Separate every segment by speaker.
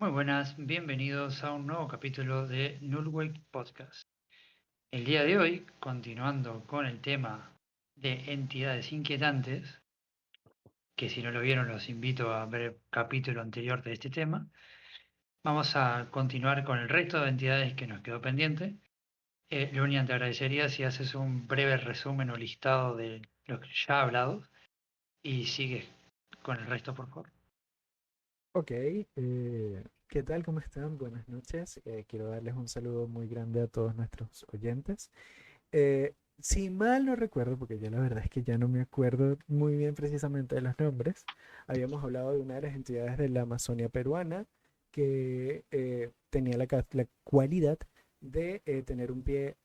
Speaker 1: Muy buenas, bienvenidos a un nuevo capítulo de Nullway Podcast. El día de hoy, continuando con el tema de entidades inquietantes, que si no lo vieron los invito a ver el capítulo anterior de este tema, vamos a continuar con el resto de entidades que nos quedó pendiente. Lunian, te agradecería si haces un breve resumen o listado de los que ya hablados y sigues con el resto, por favor.
Speaker 2: Ok, ¿qué tal? ¿Cómo están? Buenas noches. Quiero darles un saludo muy grande a todos nuestros oyentes. Si mal no recuerdo, porque yo la verdad es que ya no me acuerdo muy bien precisamente de los nombres, habíamos hablado de una de las entidades de la Amazonia peruana que tenía la cualidad de tener un pie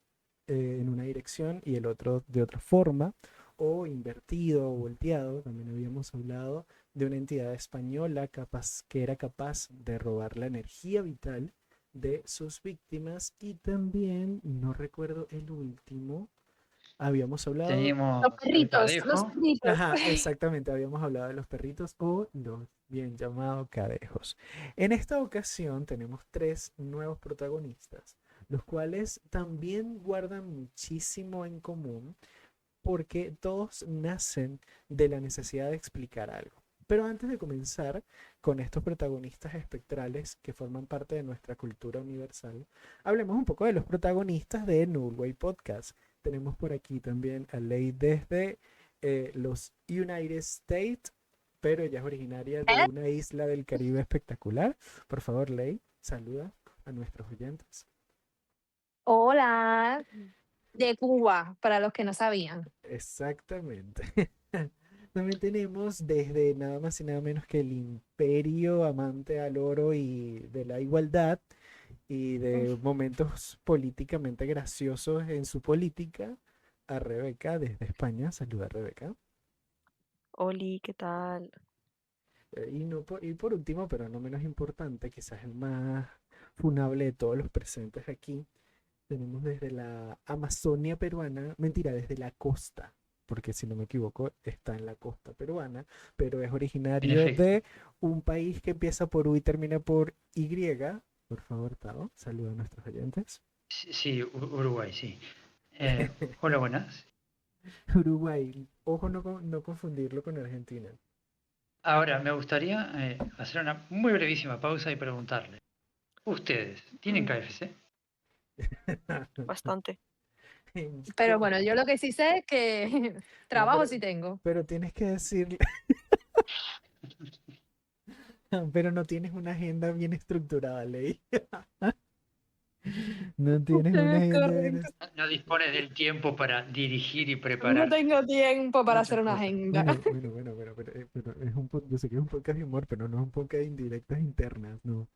Speaker 2: en una dirección y el otro de otra forma, o invertido o volteado. También habíamos hablado de una entidad española que era capaz de robar la energía vital de sus víctimas y también, no recuerdo el último, habíamos hablado.
Speaker 1: Tenemos
Speaker 3: Los
Speaker 1: el
Speaker 3: perritos, los
Speaker 1: cadejo.
Speaker 3: perritos.
Speaker 2: Ajá, exactamente, habíamos hablado de los perritos o los bien llamados cadejos. En esta ocasión tenemos tres nuevos protagonistas, los cuales también guardan muchísimo en común porque todos nacen de la necesidad de explicar algo. Pero antes de comenzar con estos protagonistas espectrales que forman parte de nuestra cultura universal, hablemos un poco de los protagonistas de Nullway Podcast. Tenemos por aquí también a Ley desde los United States, pero ella es originaria de
Speaker 3: ¿Eh?
Speaker 2: una isla del Caribe espectacular. Por favor, Ley, saluda a nuestros oyentes.
Speaker 3: Hola, de Cuba, para los que no sabían.
Speaker 2: Exactamente. También tenemos desde nada más y nada menos que el imperio amante al oro y de la igualdad y de momentos políticamente graciosos en su política, a Rebeca desde España. Saluda, Rebeca.
Speaker 4: Oli, ¿qué tal?
Speaker 2: Y por último, pero no menos importante, quizás el más funable de todos los presentes aquí, tenemos desde la Amazonia peruana, mentira, desde la costa, porque si no me equivoco está en la costa peruana, pero es
Speaker 1: En
Speaker 2: originario
Speaker 1: efecto.
Speaker 2: de un país que empieza por U y termina por Y. Por favor, Tao, saluda a nuestros oyentes.
Speaker 1: Sí, sí, Uruguay, sí. Hola, buenas.
Speaker 2: Uruguay, ojo no confundirlo con Argentina.
Speaker 1: Ahora, me gustaría hacer una muy brevísima pausa y preguntarle, ¿ustedes tienen KFC?
Speaker 4: Bastante.
Speaker 3: Pero bueno, yo lo que sí sé es que
Speaker 2: No,
Speaker 3: trabajo sí tengo.
Speaker 2: pero tienes que decirle, pero no tienes una agenda bien estructurada, Ley. No tienes una
Speaker 3: Es
Speaker 2: agenda bien
Speaker 3: correcto.
Speaker 2: estructurada.
Speaker 1: No dispones del tiempo para dirigir y
Speaker 3: No
Speaker 1: preparar.
Speaker 3: tengo tiempo para
Speaker 2: Muchas
Speaker 3: hacer una
Speaker 2: cosas.
Speaker 3: agenda.
Speaker 2: Bueno, pero es yo sé que es un podcast de humor, pero no es un podcast de indirectas internas, no.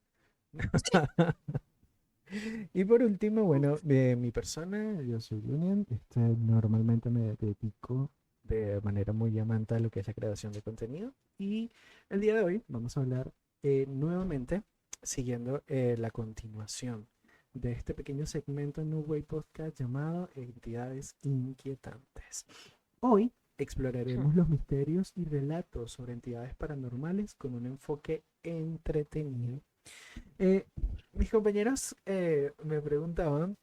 Speaker 2: Y por último, bueno, de mi persona, yo soy Lunian, normalmente me dedico de manera muy amante a lo que es la creación de contenido y el día de hoy vamos a hablar nuevamente, siguiendo la continuación de este pequeño segmento en New Way Podcast llamado Entidades Inquietantes. Hoy exploraremos los misterios y relatos sobre entidades paranormales con un enfoque entretenido. Eh, Mis compañeros me preguntaban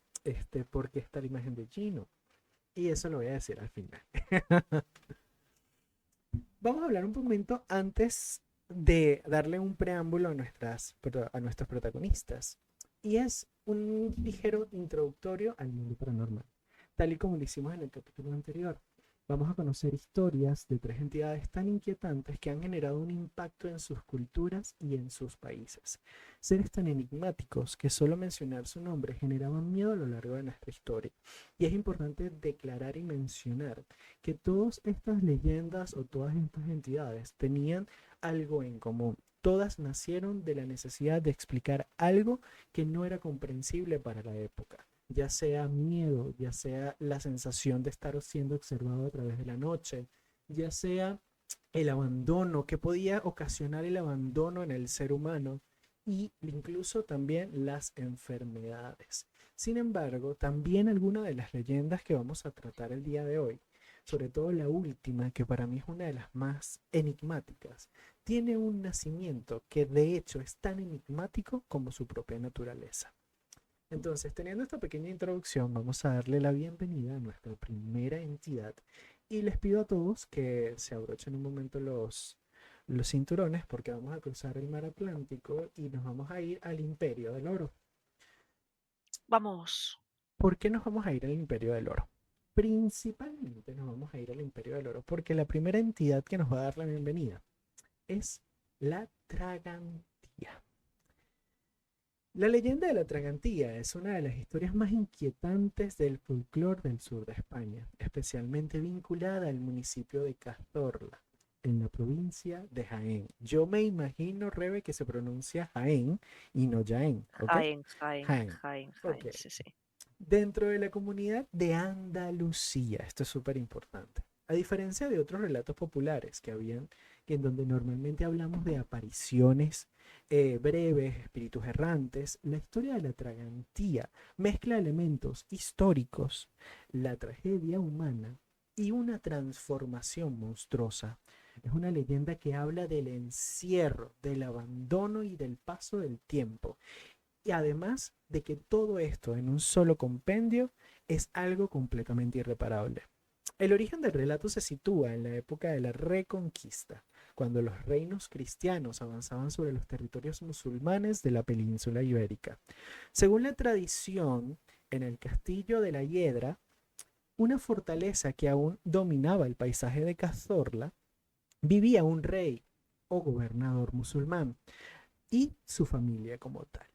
Speaker 2: por qué está la imagen de Gino. Y eso lo voy a decir al final. Vamos a hablar un momento antes de darle un preámbulo a nuestros protagonistas. Y es un ligero introductorio al mundo paranormal, tal y como lo hicimos en el capítulo anterior. Vamos a conocer historias de tres entidades tan inquietantes que han generado un impacto en sus culturas y en sus países. Seres tan enigmáticos que solo mencionar su nombre generaban miedo a lo largo de nuestra historia. Y es importante declarar y mencionar que todas estas leyendas o todas estas entidades tenían algo en común. Todas nacieron de la necesidad de explicar algo que no era comprensible para la época, ya sea miedo, ya sea la sensación de estar siendo observado a través de la noche, ya sea el abandono, que podía ocasionar el abandono en el ser humano y incluso también las enfermedades. Sin embargo, también algunas de las leyendas que vamos a tratar el día de hoy sobre todo la última, que para mí es una de las más enigmáticas, tiene un nacimiento que de hecho es tan enigmático como su propia naturaleza. Entonces, teniendo esta pequeña introducción, vamos a darle la bienvenida a nuestra primera entidad y les pido a todos que se abrochen un momento los cinturones porque vamos a cruzar el mar Atlántico y nos vamos a ir al Imperio del Oro.
Speaker 4: Vamos.
Speaker 2: ¿Por qué nos vamos a ir al Imperio del Oro? Principalmente nos vamos a ir al Imperio del Oro porque la primera entidad que nos va a dar la bienvenida es la Tragantía. La leyenda de la Tragantía es una de las historias más inquietantes del folclore del sur de España, especialmente vinculada al municipio de Cazorla, en la provincia de Jaén. Yo me imagino, Rebe, que se pronuncia Jaén y no Jaén, ¿ok?
Speaker 4: Jaén.
Speaker 2: Ok.
Speaker 4: Sí.
Speaker 2: Dentro de la comunidad de Andalucía, esto es súper importante. A diferencia de otros relatos populares que habían, que en donde normalmente hablamos de apariciones breves, espíritus errantes, la historia de la Tragantía mezcla elementos históricos, la tragedia humana y una transformación monstruosa. Es una leyenda que habla del encierro, del abandono y del paso del tiempo. Y además de que todo esto en un solo compendio es algo completamente irreparable. El origen del relato se sitúa en la época de la Reconquista, cuando los reinos cristianos avanzaban sobre los territorios musulmanes de la península ibérica. Según la tradición, en el castillo de la Hiedra, una fortaleza que aún dominaba el paisaje de Cazorla, vivía un rey o gobernador musulmán y su familia como tal.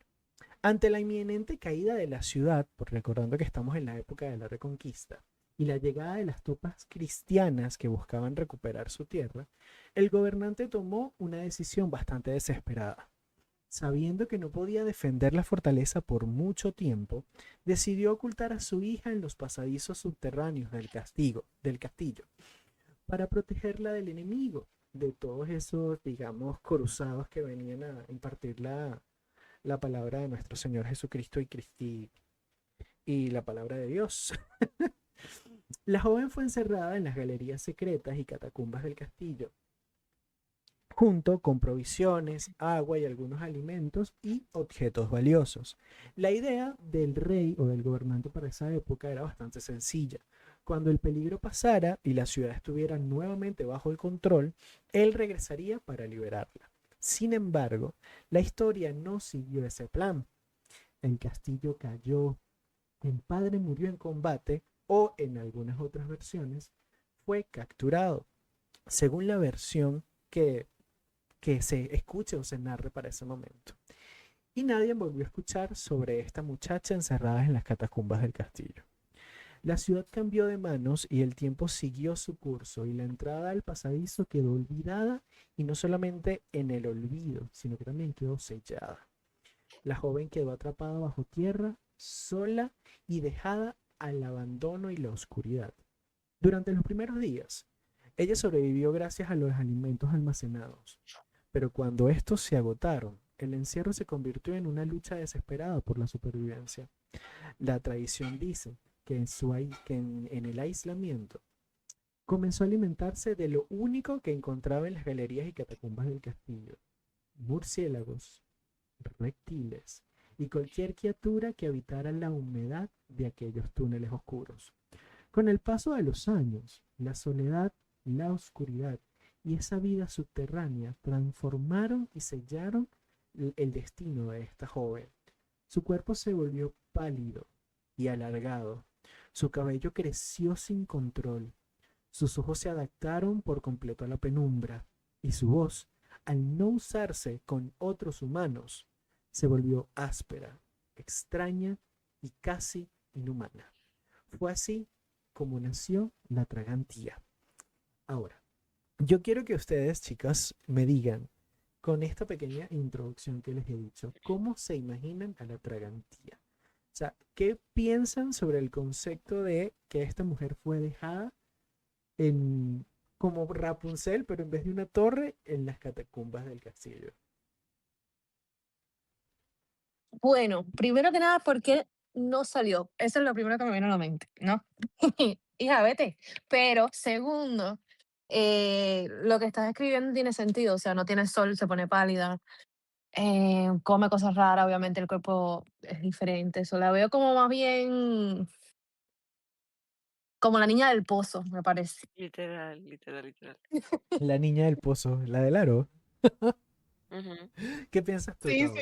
Speaker 2: Ante la inminente caída de la ciudad, recordando que estamos en la época de la Reconquista, y la llegada de las tropas cristianas que buscaban recuperar su tierra, el gobernante tomó una decisión bastante desesperada. Sabiendo que no podía defender la fortaleza por mucho tiempo, decidió ocultar a su hija en los pasadizos subterráneos del castillo, para protegerla del enemigo, de todos esos, digamos, cruzados que venían a impartir la palabra de nuestro Señor Jesucristo y la palabra de Dios. La joven fue encerrada en las galerías secretas y catacumbas del castillo, junto con provisiones, agua y algunos alimentos y objetos valiosos. La idea del rey o del gobernante para esa época era bastante sencilla. Cuando el peligro pasara y la ciudad estuviera nuevamente bajo el control, él regresaría para liberarla. Sin embargo, la historia no siguió ese plan. El castillo cayó, el padre murió en combate o, en algunas otras versiones, fue capturado, según la versión que se escuche o se narre para ese momento. Y nadie volvió a escuchar sobre esta muchacha encerrada en las catacumbas del castillo. La ciudad cambió de manos y el tiempo siguió su curso y la entrada al pasadizo quedó olvidada y no solamente en el olvido, sino que también quedó sellada. La joven quedó atrapada bajo tierra, sola y dejada al abandono y la oscuridad. Durante los primeros días, ella sobrevivió gracias a los alimentos almacenados, pero cuando estos se agotaron, el encierro se convirtió en una lucha desesperada por la supervivencia. La tradición dice que en el aislamiento comenzó a alimentarse de lo único que encontraba en las galerías y catacumbas del castillo: murciélagos, reptiles y cualquier criatura que habitara la humedad de aquellos túneles oscuros. Con el paso de los años, la soledad, la oscuridad y esa vida subterránea transformaron y sellaron el destino de esta joven. Su cuerpo se volvió pálido y alargado. Su cabello creció sin control. Sus ojos se adaptaron por completo a la penumbra y su voz, al no usarse con otros humanos, se volvió áspera, extraña y casi inhumana. Fue así como nació la Tragantía. Ahora, yo quiero que ustedes, chicas, me digan, con esta pequeña introducción que les he dicho, ¿cómo se imaginan a la Tragantía? O sea, ¿qué piensan sobre el concepto de que esta mujer fue dejada como Rapunzel, pero en vez de una torre, en las catacumbas del castillo?
Speaker 3: Bueno, primero que nada, ¿por qué no salió? Eso es lo primero que me viene a la mente, ¿no? hija, vete. Pero segundo, lo que estás escribiendo tiene sentido, o sea, no tiene sol, se pone pálida, come cosas raras, obviamente el cuerpo es diferente. Eso la veo como más bien como la niña del pozo, me parece.
Speaker 4: Literal, literal, literal.
Speaker 2: La niña del pozo, la del aro.
Speaker 4: Ujú.
Speaker 2: ¿Qué piensas tú,
Speaker 3: Sí,
Speaker 2: Tavo?
Speaker 3: sí.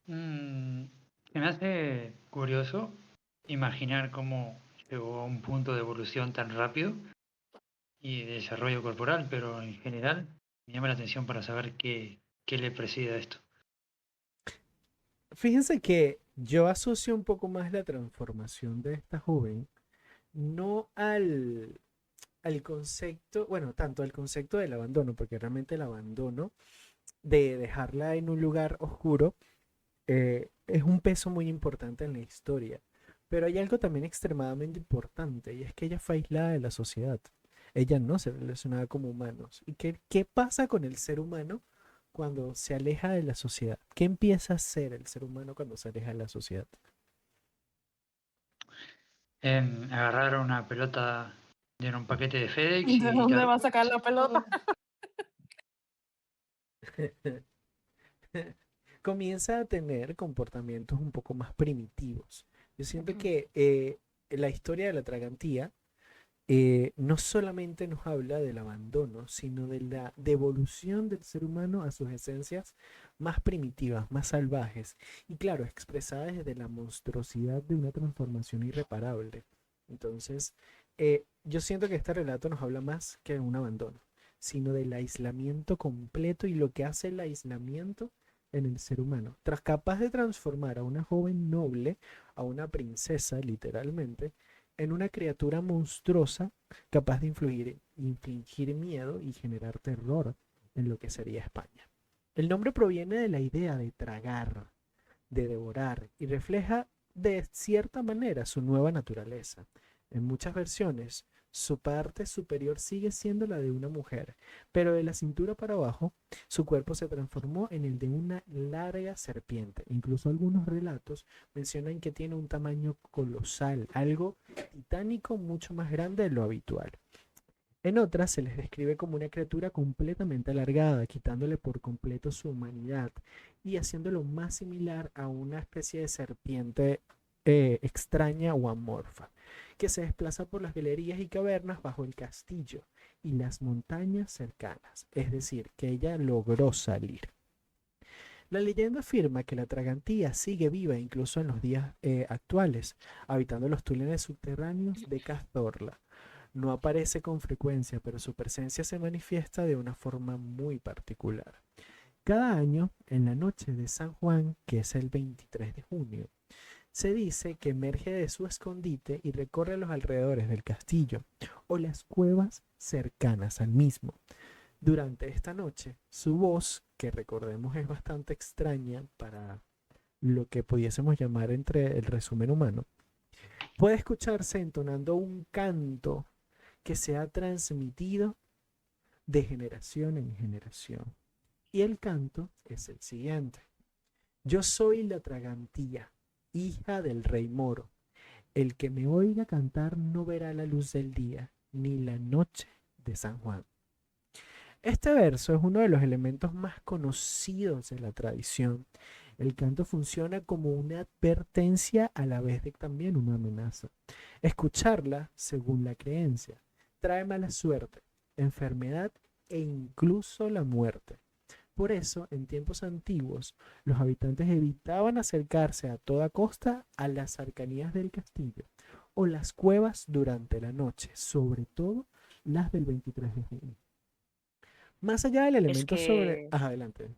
Speaker 1: Se me hace curioso imaginar cómo llegó a un punto de evolución tan rápido y de desarrollo corporal, pero en general me llama la atención para saber qué le preside a esto.
Speaker 2: Fíjense que yo asocio un poco más la transformación de esta joven, no al concepto, bueno, tanto al concepto del abandono, porque realmente el abandono de dejarla en un lugar oscuro es un peso muy importante en la historia. Pero hay algo también extremadamente importante y es que ella fue aislada de la sociedad. Ella no se relacionaba como humanos. ¿Y qué pasa con el ser humano cuando se aleja de la sociedad? ¿Qué empieza a ser el ser humano cuando se aleja de la sociedad?
Speaker 1: Agarrar una pelota de un paquete de FedEx
Speaker 3: ¿De
Speaker 1: y
Speaker 3: dónde
Speaker 1: gritar
Speaker 3: va a sacar la pelota?
Speaker 2: Comienza a tener comportamientos un poco más primitivos. Yo siento que la historia de la tragantía no solamente nos habla del abandono, sino de la devolución del ser humano a sus esencias más primitivas, más salvajes, y claro, expresada desde la monstruosidad de una transformación irreparable. Entonces, yo siento que este relato nos habla más que de un abandono, sino del aislamiento completo y lo que hace el aislamiento en el ser humano. Tras capaz de transformar a una joven noble, a una princesa, literalmente, en una criatura monstruosa capaz de infligir miedo y generar terror en lo que sería España. El nombre proviene de la idea de tragar, de devorar, y refleja de cierta manera su nueva naturaleza. En muchas versiones, su parte superior sigue siendo la de una mujer, pero de la cintura para abajo, su cuerpo se transformó en el de una larga serpiente. Incluso algunos relatos mencionan que tiene un tamaño colosal, algo titánico mucho más grande de lo habitual. En otras se les describe como una criatura completamente alargada, quitándole por completo su humanidad y haciéndolo más similar a una especie de serpiente extraña o amorfa, que se desplaza por las galerías y cavernas bajo el castillo y las montañas cercanas, es decir, que ella logró salir. La leyenda afirma que la tragantía sigue viva incluso en los días actuales, habitando los túneles subterráneos de Cazorla. No aparece con frecuencia, pero su presencia se manifiesta de una forma muy particular. Cada año, en la noche de San Juan, que es el 23 de junio, se dice que emerge de su escondite y recorre los alrededores del castillo o las cuevas cercanas al mismo. Durante esta noche, su voz, que recordemos es bastante extraña para lo que pudiésemos llamar entre el resumen humano, puede escucharse entonando un canto que se ha transmitido de generación en generación. Y el canto es el siguiente. Yo soy la tragantía, hija del rey moro. El que me oiga cantar no verá la luz del día, ni la noche de San Juan. Este verso es uno de los elementos más conocidos de la tradición. El canto funciona como una advertencia a la vez de también una amenaza. Escucharla, según la creencia, trae mala suerte, enfermedad e incluso la muerte. Por eso, en tiempos antiguos, los habitantes evitaban acercarse a toda costa a las cercanías del castillo o las cuevas durante la noche, sobre todo las del 23 de junio. Más allá del
Speaker 4: Es
Speaker 2: elemento sobre...
Speaker 4: que,
Speaker 2: adelante.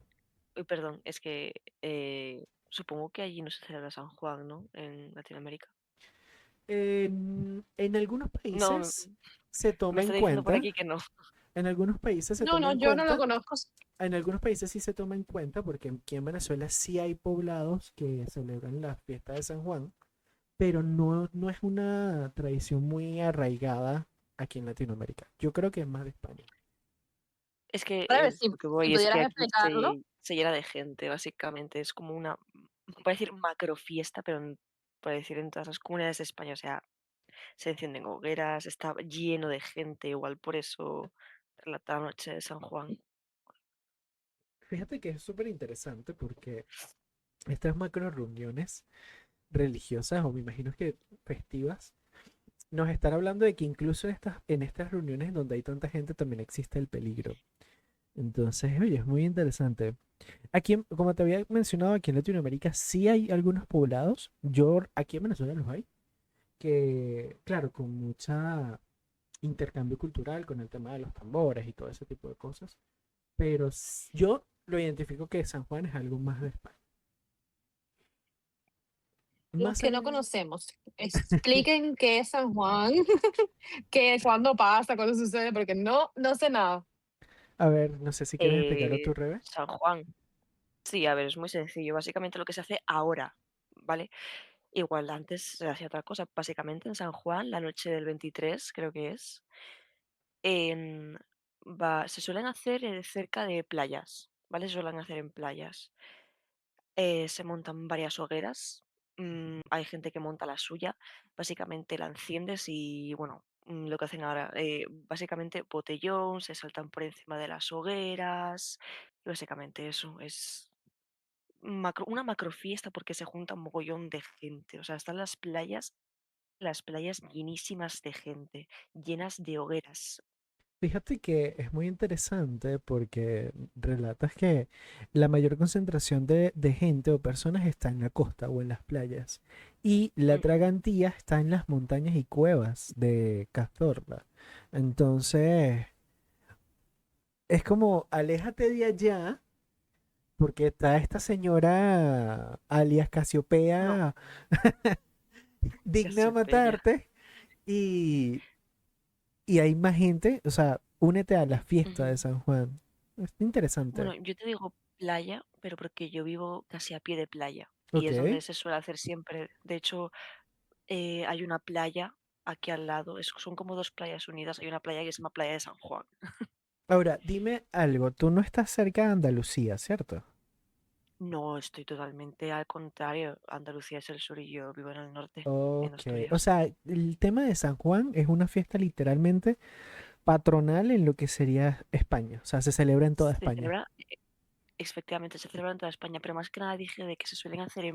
Speaker 4: uy, perdón, es que supongo que allí no se celebra San Juan, ¿no? En Latinoamérica.
Speaker 2: En algunos
Speaker 4: No,
Speaker 2: países se
Speaker 4: me
Speaker 2: toma en
Speaker 4: está diciendo por
Speaker 2: cuenta,
Speaker 4: aquí que no.
Speaker 2: en algunos países se
Speaker 3: No,
Speaker 2: toma
Speaker 3: no,
Speaker 2: en
Speaker 3: yo no lo
Speaker 2: cuenta,
Speaker 3: conozco.
Speaker 2: en algunos países sí se toma en cuenta porque aquí en Venezuela sí hay poblados que celebran la fiesta de San Juan, pero no es una tradición muy arraigada aquí en Latinoamérica. Yo creo que es más de España.
Speaker 4: Es que
Speaker 3: ¿Sabes?
Speaker 4: lo que
Speaker 3: Si
Speaker 4: voy es que
Speaker 3: pudieras
Speaker 4: aquí
Speaker 3: explicarlo.
Speaker 4: se llena de gente, básicamente. Es como una, voy a decir macro fiesta, pero por decir, en todas las comunidades de España. O sea, se encienden hogueras, está lleno de gente, igual por eso relata la noche de San Juan.
Speaker 2: Fíjate que es súper interesante porque estas macro reuniones religiosas, o me imagino que festivas, nos están hablando de que incluso en estas reuniones donde hay tanta gente también existe el peligro. Entonces, oye, es muy interesante. Aquí, como te había mencionado, aquí en Latinoamérica sí hay algunos poblados. Aquí en Venezuela los hay, que, claro, con mucha intercambio cultural, con el tema de los tambores y todo ese tipo de cosas. Pero yo lo identifico que San Juan es algo más de España.
Speaker 3: Los
Speaker 2: Más
Speaker 3: que
Speaker 2: allá
Speaker 3: no
Speaker 2: de...
Speaker 3: conocemos, expliquen qué es San Juan, qué, cuándo pasa, cuándo sucede, porque no sé nada.
Speaker 2: A ver, no sé si quieres explicarlo tú, Rebe.
Speaker 4: San Juan. Sí, a ver, es muy sencillo. Básicamente lo que se hace ahora, ¿vale? Igual antes se hacía otra cosa. Básicamente en San Juan, la noche del 23, creo que es, en- se suelen hacer cerca de playas, ¿vale? Se suelen hacer en playas. Se montan varias hogueras. Hay gente que monta la suya. Básicamente la enciendes y, bueno, lo que hacen ahora, básicamente botellón, se saltan por encima de las hogueras. Y básicamente eso es una macrofiesta porque se junta un mogollón de gente. O sea, están las playas llenísimas de gente, llenas de hogueras.
Speaker 2: Fíjate que es muy interesante porque relatas que la mayor concentración de gente o personas está en la costa o en las playas y la
Speaker 4: Ujú.
Speaker 2: tragantía está en las montañas y cuevas de Cazorla. Entonces, es como, aléjate de allá porque está esta señora alias
Speaker 4: No,
Speaker 2: Casiopea digna de
Speaker 4: Casiopea.
Speaker 2: matarte y, y hay más gente, o sea, únete a la fiesta de
Speaker 4: Ujú.
Speaker 2: San Juan. Es interesante.
Speaker 4: Bueno, yo te digo playa, pero porque yo vivo casi a pie de playa y
Speaker 2: Ok.
Speaker 4: es donde se suele hacer siempre. De hecho, hay una playa aquí al lado, son como dos playas unidas. Hay una playa que se llama Playa de San Juan.
Speaker 2: Ahora, dime algo, tú no estás cerca de Andalucía, ¿cierto?
Speaker 4: No, estoy totalmente al contrario. Andalucía es el sur y yo vivo en el norte, en
Speaker 2: Ok, o
Speaker 4: Asturias.
Speaker 2: sea, el tema de San Juan es una fiesta literalmente patronal en lo que sería España, o sea, se celebra en toda
Speaker 4: Se
Speaker 2: España.
Speaker 4: celebra, efectivamente, se celebra en toda España, pero más que nada dije de que se suelen hacer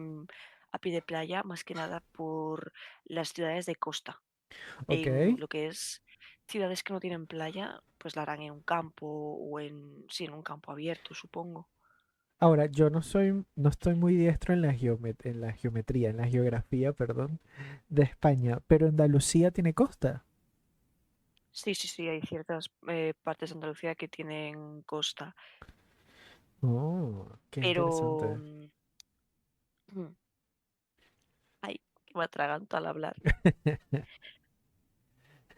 Speaker 4: a pie de playa, más que nada por las ciudades de costa.
Speaker 2: Ok,
Speaker 4: En lo que es ciudades que no tienen playa, pues la harán en un campo o sí, en un campo abierto, supongo.
Speaker 2: ahora, yo no estoy muy diestro en en la geometría, en la geografía, perdón, de España, pero Andalucía tiene costa.
Speaker 4: Sí, sí, sí, hay ciertas partes de Andalucía que tienen costa,
Speaker 2: Oh, qué
Speaker 4: pero...
Speaker 2: interesante.
Speaker 4: Ay, que me atraganto al hablar.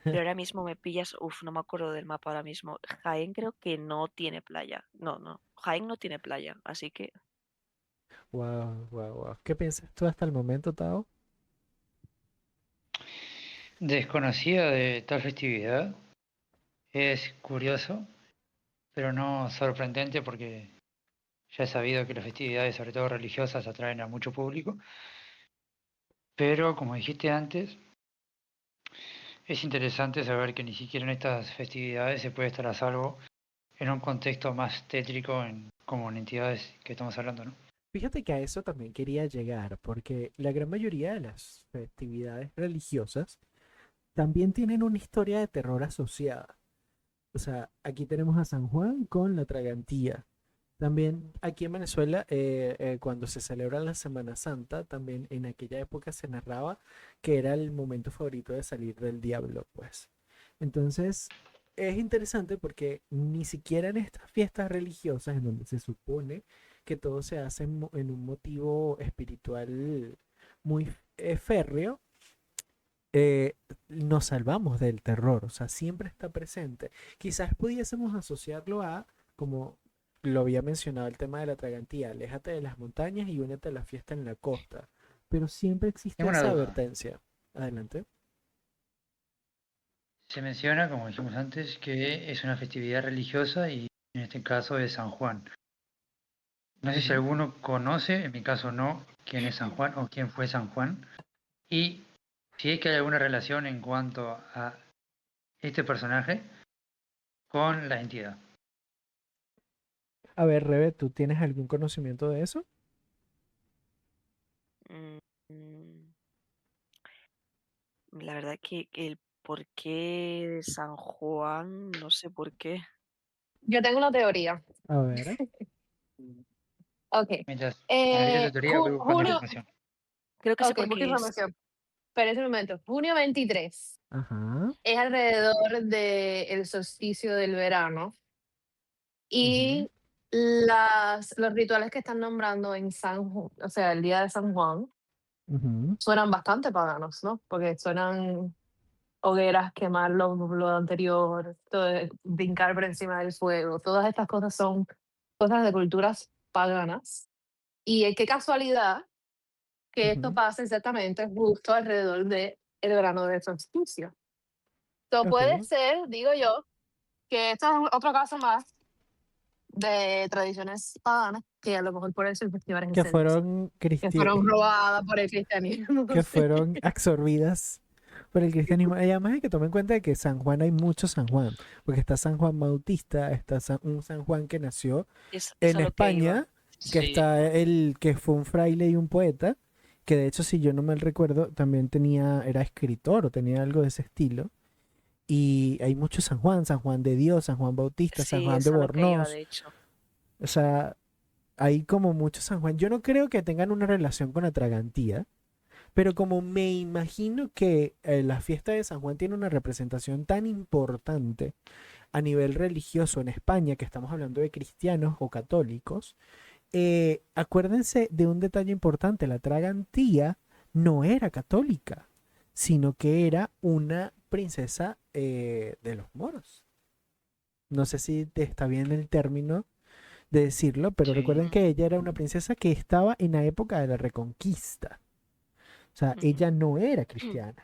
Speaker 4: Pero ahora mismo me pillas, no me acuerdo del mapa ahora mismo. Jaén creo que no tiene playa. No, no, Jaén no tiene playa, así que
Speaker 2: Wow, wow, wow. ¿Qué piensas tú hasta el momento, Tao?
Speaker 1: Desconocida de tal festividad, es curioso, pero no sorprendente porque ya he sabido que las festividades, sobre todo religiosas, atraen a mucho público. Pero como dijiste antes, es interesante saber que ni siquiera en estas festividades se puede estar a salvo en un contexto más tétrico como en entidades que estamos hablando, ¿no?
Speaker 2: Fíjate que a eso también quería llegar, porque la gran mayoría de las festividades religiosas también tienen una historia de terror asociada. O sea, aquí tenemos a San Juan con la Tragantía. También aquí en Venezuela, cuando se celebra la Semana Santa, también en aquella época se narraba que era el momento favorito de salir del diablo, pues. Entonces, es interesante porque ni siquiera en estas fiestas religiosas, en donde se supone que todo se hace en un motivo espiritual muy férreo, nos salvamos del terror, o sea, siempre está presente. Quizás pudiésemos asociarlo a, como lo había mencionado, el tema de la tragantía, aléjate de las montañas y únete a la fiesta en la costa, pero siempre existe
Speaker 1: Tengo una
Speaker 2: esa
Speaker 1: duda.
Speaker 2: advertencia. Adelante.
Speaker 1: Se menciona, como dijimos antes, que es una festividad religiosa y en este caso es San Juan. No sé si
Speaker 2: Ujú.
Speaker 1: alguno conoce, en mi caso no, quién es San Juan o quién fue San Juan. y si es que hay alguna relación en cuanto a este personaje con la entidad.
Speaker 2: A ver, Rebe, ¿tú tienes algún conocimiento de eso?
Speaker 4: Mm, mm, La verdad que el porqué de San Juan, no sé por qué.
Speaker 3: Yo tengo una teoría.
Speaker 2: A ver.
Speaker 3: Ok.
Speaker 1: Mientras analiza tu teoría, voy buscando
Speaker 3: Junio,
Speaker 1: información.
Speaker 4: Creo que sé
Speaker 3: ok,
Speaker 4: por
Speaker 3: busca
Speaker 4: qué es.
Speaker 3: información. Pero ese momento, junio 23
Speaker 2: Ajá.
Speaker 3: es alrededor del solsticio del verano
Speaker 2: Ujú,
Speaker 3: y los rituales que están nombrando en San Juan, o sea, el día de San Juan,
Speaker 2: ujú,
Speaker 3: suenan bastante paganos, ¿no? Porque suenan hogueras, quemar lo anterior, brincar por encima del fuego, todas estas cosas son cosas de culturas paganas. Y qué casualidad que esto
Speaker 2: ujú.
Speaker 3: pasa exactamente justo alrededor del verano del solsticio. Esto puede
Speaker 2: Ok.
Speaker 3: ser, digo yo, que esto es otro caso más de tradiciones paganas, que a lo mejor por eso el festival es
Speaker 2: Que
Speaker 3: ese día,
Speaker 2: fueron
Speaker 3: que fueron
Speaker 2: cristi-
Speaker 3: robadas por el cristianismo.
Speaker 2: que
Speaker 3: Sí.
Speaker 2: fueron absorbidas por el cristianismo. Y además hay que tomar en cuenta de que San Juan hay muchos San Juan, porque está San Juan Bautista, está un San Juan que nació
Speaker 4: Es
Speaker 2: en
Speaker 4: a lo que iba.
Speaker 2: España, que
Speaker 4: Sí.
Speaker 1: Sí,
Speaker 2: está el que fue un fraile y un poeta, que de hecho si yo no mal recuerdo también era escritor o tenía algo de ese estilo. Y hay muchos San Juan, San Juan de Dios, San Juan Bautista, San
Speaker 4: Sí,
Speaker 2: Juan de
Speaker 4: es a lo que iba,
Speaker 2: Bornós.
Speaker 4: de hecho.
Speaker 2: O sea, hay como muchos San Juan. Yo no creo que tengan una relación con Atragantía, pero como me imagino que la fiesta de San Juan tiene una representación tan importante a nivel religioso en España, que estamos hablando de cristianos o católicos, acuérdense de un detalle importante, la Atragantía no era católica, sino que era una princesa de los moros. No sé si te está bien el término de decirlo, pero
Speaker 1: sí.
Speaker 2: recuerden
Speaker 4: Mm,
Speaker 2: que ella era una princesa que estaba en la época de la Reconquista. O sea,
Speaker 4: ujú.
Speaker 2: ella no era cristiana,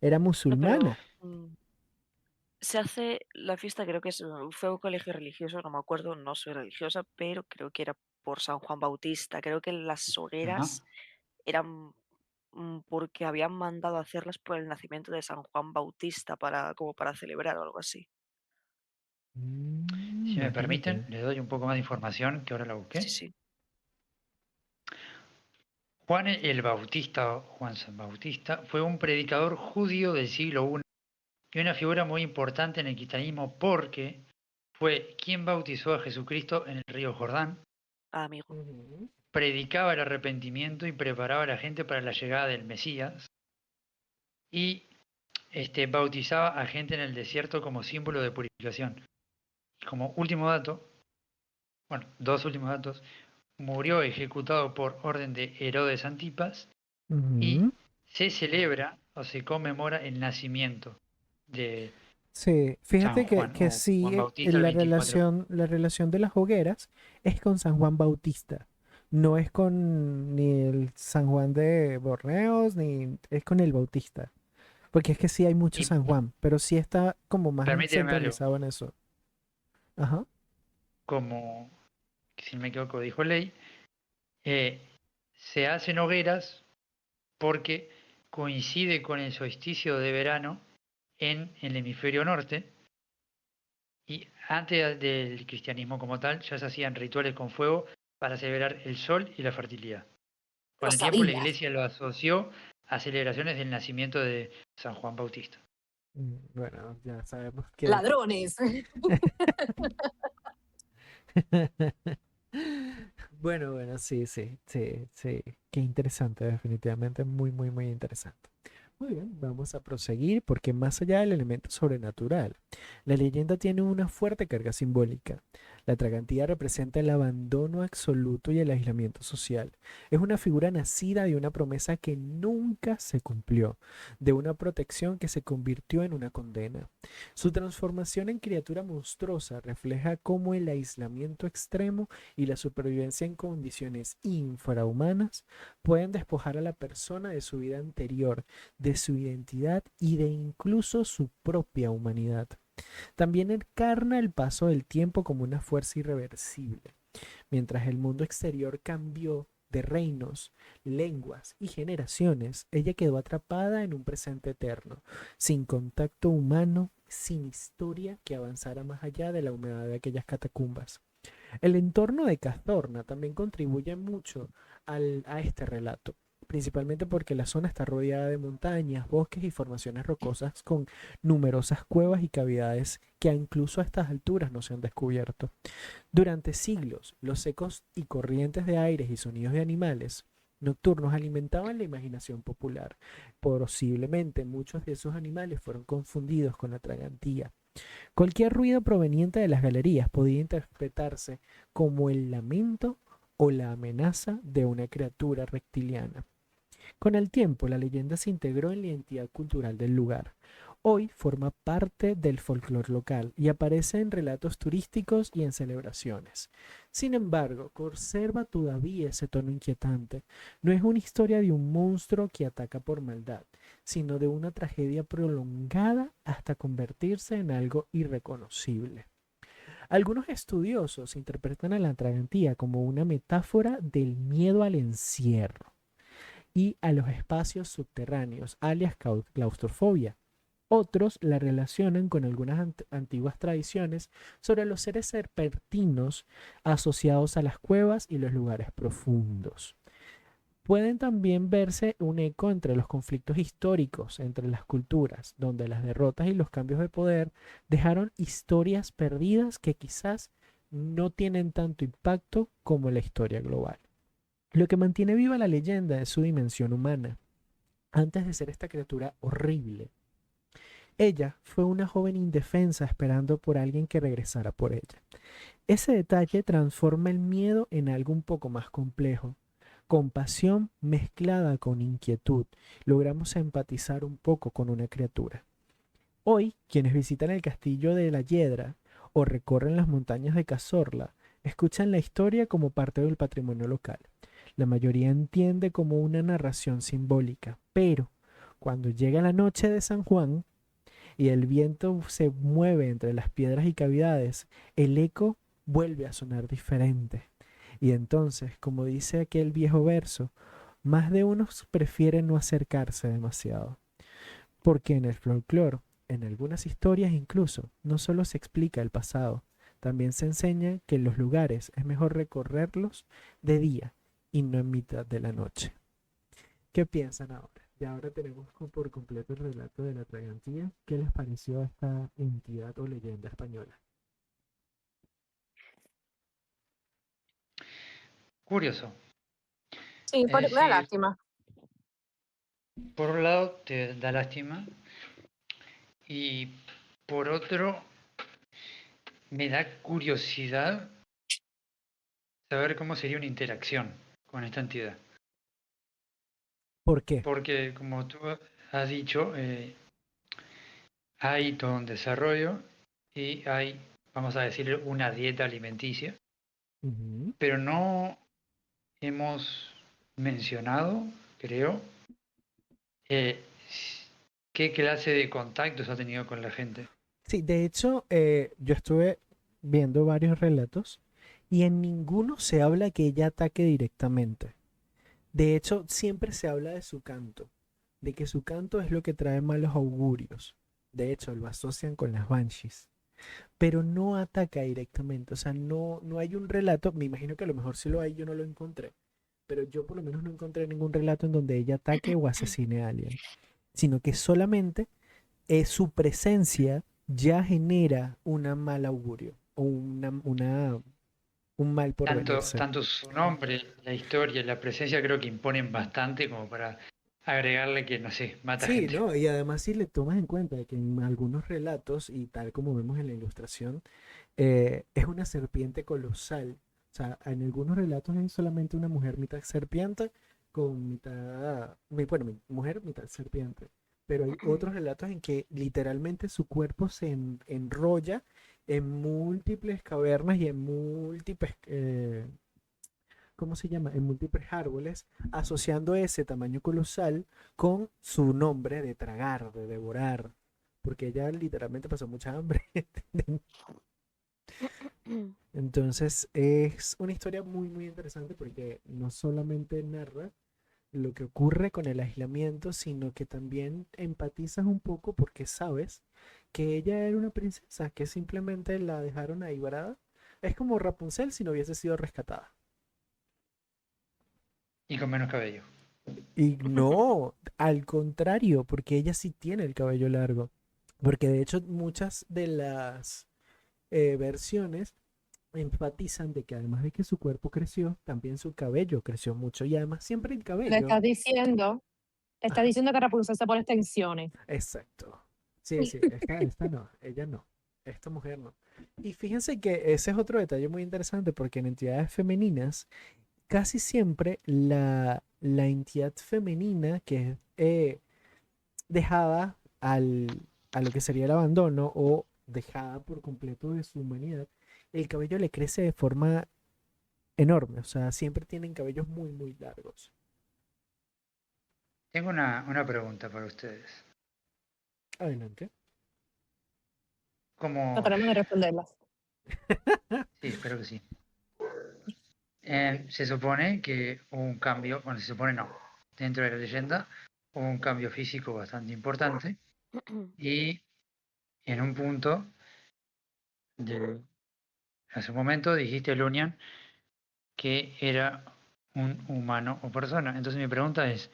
Speaker 2: era
Speaker 4: No, pero
Speaker 2: musulmana.
Speaker 4: se hace la fiesta, creo que fue un colegio religioso, no me acuerdo, no soy religiosa, pero creo que era por San Juan Bautista. Creo que las
Speaker 1: Ajá.
Speaker 4: hogueras eran porque habían mandado a hacerlas por el nacimiento de San Juan Bautista como para celebrar o algo así.
Speaker 1: Si me permiten,
Speaker 2: Imagínate.
Speaker 1: le doy un poco más de información que ahora la
Speaker 4: Sí,
Speaker 1: busqué.
Speaker 4: sí.
Speaker 1: Juan el Bautista, o Juan San Bautista, fue un predicador judío del siglo I y una figura muy importante en el cristianismo porque fue quien bautizó a Jesucristo en el río Jordán,
Speaker 4: Amigo.
Speaker 2: Ujú.
Speaker 1: predicaba el arrepentimiento y preparaba a la gente para la llegada del Mesías y bautizaba a gente en el desierto como símbolo de purificación. Como último dato, bueno, dos últimos datos, murió ejecutado por orden de Herodes Antipas y
Speaker 2: Ujú.
Speaker 1: se celebra o se conmemora el nacimiento de
Speaker 2: Sí,
Speaker 1: San
Speaker 2: fíjate
Speaker 1: Juan
Speaker 2: que
Speaker 1: o
Speaker 2: sí,
Speaker 1: Juan Bautista el 24.
Speaker 2: la relación de las hogueras es con San Juan Bautista. No es con ni el San Juan de Borneos, ni es con el Bautista. Porque es que sí hay muchos
Speaker 1: Y
Speaker 2: San Juan, pero sí está como más
Speaker 1: permíteme algo,
Speaker 2: centralizado en eso. Ajá.
Speaker 1: como si no me equivoco dijo Ley, eh, se hacen hogueras porque coincide con el solsticio de verano en el hemisferio norte y antes del cristianismo como tal ya se hacían rituales con fuego para celebrar el sol y la fertilidad.
Speaker 3: Lo
Speaker 1: Con el tiempo la
Speaker 3: sabía.
Speaker 1: iglesia lo asoció a celebraciones del nacimiento de San Juan Bautista.
Speaker 2: Bueno, ya sabemos que
Speaker 3: Ladrones.
Speaker 2: bueno, sí, sí, sí, sí. Qué interesante, definitivamente muy, muy, muy interesante. Muy bien, vamos a proseguir porque más allá del elemento sobrenatural, la leyenda tiene una fuerte carga simbólica. La tragantía representa el abandono absoluto y el aislamiento social. Es una figura nacida de una promesa que nunca se cumplió, de una protección que se convirtió en una condena. Su transformación en criatura monstruosa refleja cómo el aislamiento extremo y la supervivencia en condiciones infrahumanas pueden despojar a la persona de su vida anterior, de su identidad y de incluso su propia humanidad. También encarna el paso del tiempo como una fuerza irreversible. Mientras el mundo exterior cambió de reinos, lenguas y generaciones, ella quedó atrapada en un presente eterno, sin contacto humano, sin historia que avanzara más allá de la humedad de aquellas catacumbas. El entorno de Cazorna también contribuye mucho a este relato, principalmente porque la zona está rodeada de montañas, bosques y formaciones rocosas con numerosas cuevas y cavidades que incluso a estas alturas no se han descubierto. Durante siglos, los ecos y corrientes de aires y sonidos de animales nocturnos alimentaban la imaginación popular. Posiblemente muchos de esos animales fueron confundidos con la tragantía. Cualquier ruido proveniente de las galerías podía interpretarse como el lamento o la amenaza de una criatura reptiliana. Con el tiempo, la leyenda se integró en la identidad cultural del lugar. Hoy forma parte del folclore local y aparece en relatos turísticos y en celebraciones. Sin embargo, conserva todavía ese tono inquietante. No es una historia de un monstruo que ataca por maldad, sino de una tragedia prolongada hasta convertirse en algo irreconocible. Algunos estudiosos interpretan a la tragantía como una metáfora del miedo al encierro y a los espacios subterráneos, alias claustrofobia. Otros la relacionan con algunas antiguas tradiciones sobre los seres serpentinos asociados a las cuevas y los lugares profundos. Pueden también verse un eco entre los conflictos históricos entre las culturas, donde las derrotas y los cambios de poder dejaron historias perdidas que quizás no tienen tanto impacto como la historia global. Lo que mantiene viva la leyenda es su dimensión humana. Antes de ser esta criatura horrible, ella fue una joven indefensa esperando por alguien que regresara por ella. Ese detalle transforma el miedo en algo un poco más complejo. Compasión mezclada con inquietud, logramos empatizar un poco con una criatura. Hoy, quienes visitan el castillo de la Hiedra o recorren las montañas de Cazorla, escuchan la historia como parte del patrimonio local. La mayoría entiende como una narración simbólica, pero cuando llega la noche de San Juan y el viento se mueve entre las piedras y cavidades, el eco vuelve a sonar diferente. Y entonces, como dice aquel viejo verso, más de uno prefiere no acercarse demasiado. Porque en el folclore, en algunas historias incluso, no solo se explica el pasado, también se enseña que los lugares es mejor recorrerlos de día y no en mitad de la noche. ¿Qué piensan ahora? Ya ahora tenemos por completo el relato de la tragantía. ¿Qué les pareció a esta entidad o leyenda española?
Speaker 1: Curioso.
Speaker 3: Sí,
Speaker 1: Es
Speaker 3: me da
Speaker 1: decir,
Speaker 3: lástima.
Speaker 1: por un lado te da lástima y por otro me da curiosidad saber cómo sería una interacción con esta entidad.
Speaker 2: ¿Por qué?
Speaker 1: Porque como tú has dicho, hay todo un desarrollo y hay, vamos a decir, una dieta alimenticia,
Speaker 2: Ujú.
Speaker 1: pero no hemos mencionado, creo, eh, qué clase de contactos ha tenido con la gente.
Speaker 2: Sí, de hecho, yo estuve viendo varios relatos y en ninguno se habla que ella ataque directamente. De hecho, siempre se habla de su canto, de que su canto es lo que trae malos augurios. De hecho, lo asocian con las banshees, pero no ataca directamente. O sea, no hay un relato, me imagino que a lo mejor sí lo hay, yo no lo encontré, pero yo por lo menos no encontré ningún relato en donde ella ataque o asesine a alguien, sino que solamente su presencia ya genera una mal augurio o un mal por venirse.
Speaker 1: Tanto su nombre, la historia, la presencia creo que imponen bastante como para agregarle que, no sé, mata
Speaker 2: Sí,
Speaker 1: gente.
Speaker 2: ¿no? Y además si le tomas en cuenta que en algunos relatos, y tal como vemos en la ilustración, es una serpiente colosal. O sea, en algunos relatos es solamente una mujer mitad serpiente con mitad, bueno, mujer mitad serpiente. Pero hay otros relatos en que literalmente su cuerpo se enrolla en múltiples cavernas y en múltiples, ¿cómo se llama? En múltiples árboles, asociando ese tamaño colosal con su nombre de tragar, de devorar, porque ella literalmente pasó mucha hambre. Entonces es una historia muy, muy interesante porque no solamente narra lo que ocurre con el aislamiento, sino que también empatizas un poco porque sabes que ella era una princesa, que simplemente la dejaron ahí varada. Es como Rapunzel si no hubiese sido rescatada.
Speaker 1: Y con menos cabello.
Speaker 2: Y no, al contrario, porque ella sí tiene el cabello largo. Porque de hecho muchas de las versiones enfatizan de que además de que su cuerpo creció, también su cabello creció mucho. Y además siempre el
Speaker 3: Le
Speaker 2: cabello.
Speaker 3: está
Speaker 2: Ajá,
Speaker 3: diciendo que Rapunzel se pone extensiones.
Speaker 2: exacto. Sí, sí, esta no, ella no. Esta mujer no. Y fíjense que ese es otro detalle muy interesante porque en entidades femeninas casi siempre la entidad femenina que es dejada a lo que sería el abandono o dejada por completo de su humanidad, el cabello le crece de forma enorme. O sea, siempre tienen cabellos muy, muy largos.
Speaker 1: Tengo una pregunta para ustedes.
Speaker 2: Adelante.
Speaker 1: Como,
Speaker 3: Trataremos de responderlas.
Speaker 1: sí, espero que sí. Se supone que hubo un cambio, bueno, se supone no, dentro de la leyenda hubo un cambio físico bastante importante y en un punto de hace un momento dijiste, Lunian, que era un humano o persona. Entonces mi pregunta es,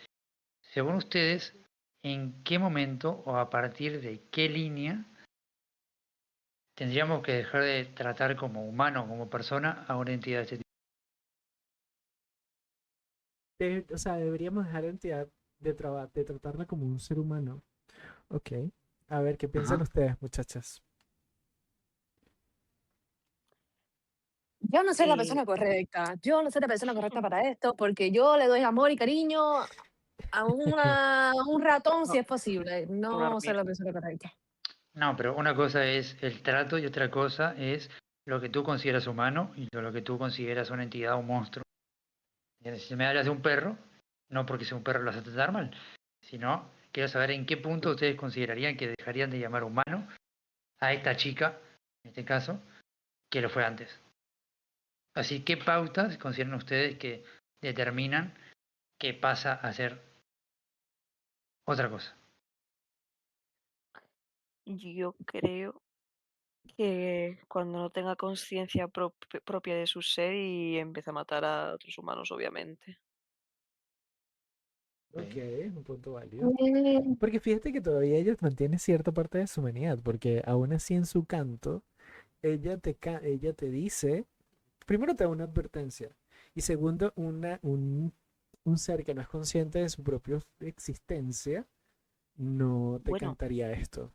Speaker 1: según ustedes, ¿en qué momento o a partir de qué línea tendríamos que dejar de tratar como humano, como persona, a una entidad de este tipo?
Speaker 2: O sea, deberíamos dejar la entidad de tratarla como un ser humano. Ok. A ver, ¿qué piensan
Speaker 1: Ajá.
Speaker 2: ustedes, muchachas?
Speaker 3: Yo no soy la
Speaker 4: Eh,
Speaker 3: persona correcta. Yo no soy la persona correcta para esto porque yo le doy amor y cariño a un ratón si
Speaker 4: no,
Speaker 3: es posible.
Speaker 4: una
Speaker 3: No soy la
Speaker 4: hormiga.
Speaker 3: persona correcta.
Speaker 1: No, pero una cosa es el trato y otra cosa es lo que tú consideras humano y lo que tú consideras una entidad o un monstruo. Si me hablas de un perro, no porque sea un perro lo vas a tratar mal, sino quiero saber en qué punto ustedes considerarían que dejarían de llamar humano a esta chica, en este caso, que lo fue antes. Así, ¿qué pautas consideran ustedes que determinan que pasa a ser otra cosa?
Speaker 4: Yo creo que cuando no tenga conciencia propia de su ser y empiece a matar a otros humanos, obviamente.
Speaker 2: Ok,
Speaker 1: Ok.
Speaker 2: un punto válido.
Speaker 3: Mm,
Speaker 2: Porque fíjate que todavía ella mantiene cierta parte de su humanidad, porque aún así en su canto, ella te dice, primero te da una advertencia, y segundo, un ser que no es consciente de su propia existencia, no te
Speaker 4: Bueno,
Speaker 2: cantaría esto.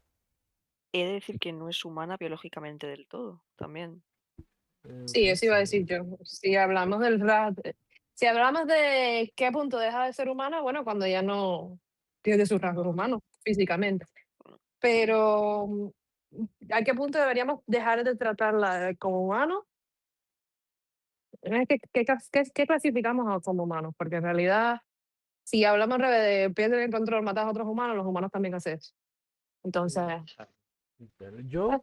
Speaker 4: he de decir que no es humana biológicamente del todo, también.
Speaker 3: Sí,
Speaker 2: Ok,
Speaker 3: eso iba a
Speaker 2: sí.
Speaker 3: decir yo. Si hablamos de qué punto deja de ser humana, bueno, cuando ya no tiene sus rasgos humanos físicamente. Pero ¿a qué punto deberíamos dejar de tratarla como humano? ¿Qué clasificamos como humanos? Porque en realidad, si hablamos al revés de pierden el control, matas a otros humanos, los humanos también hacen eso. Entonces,
Speaker 1: Exacto.
Speaker 2: Pero
Speaker 3: ah,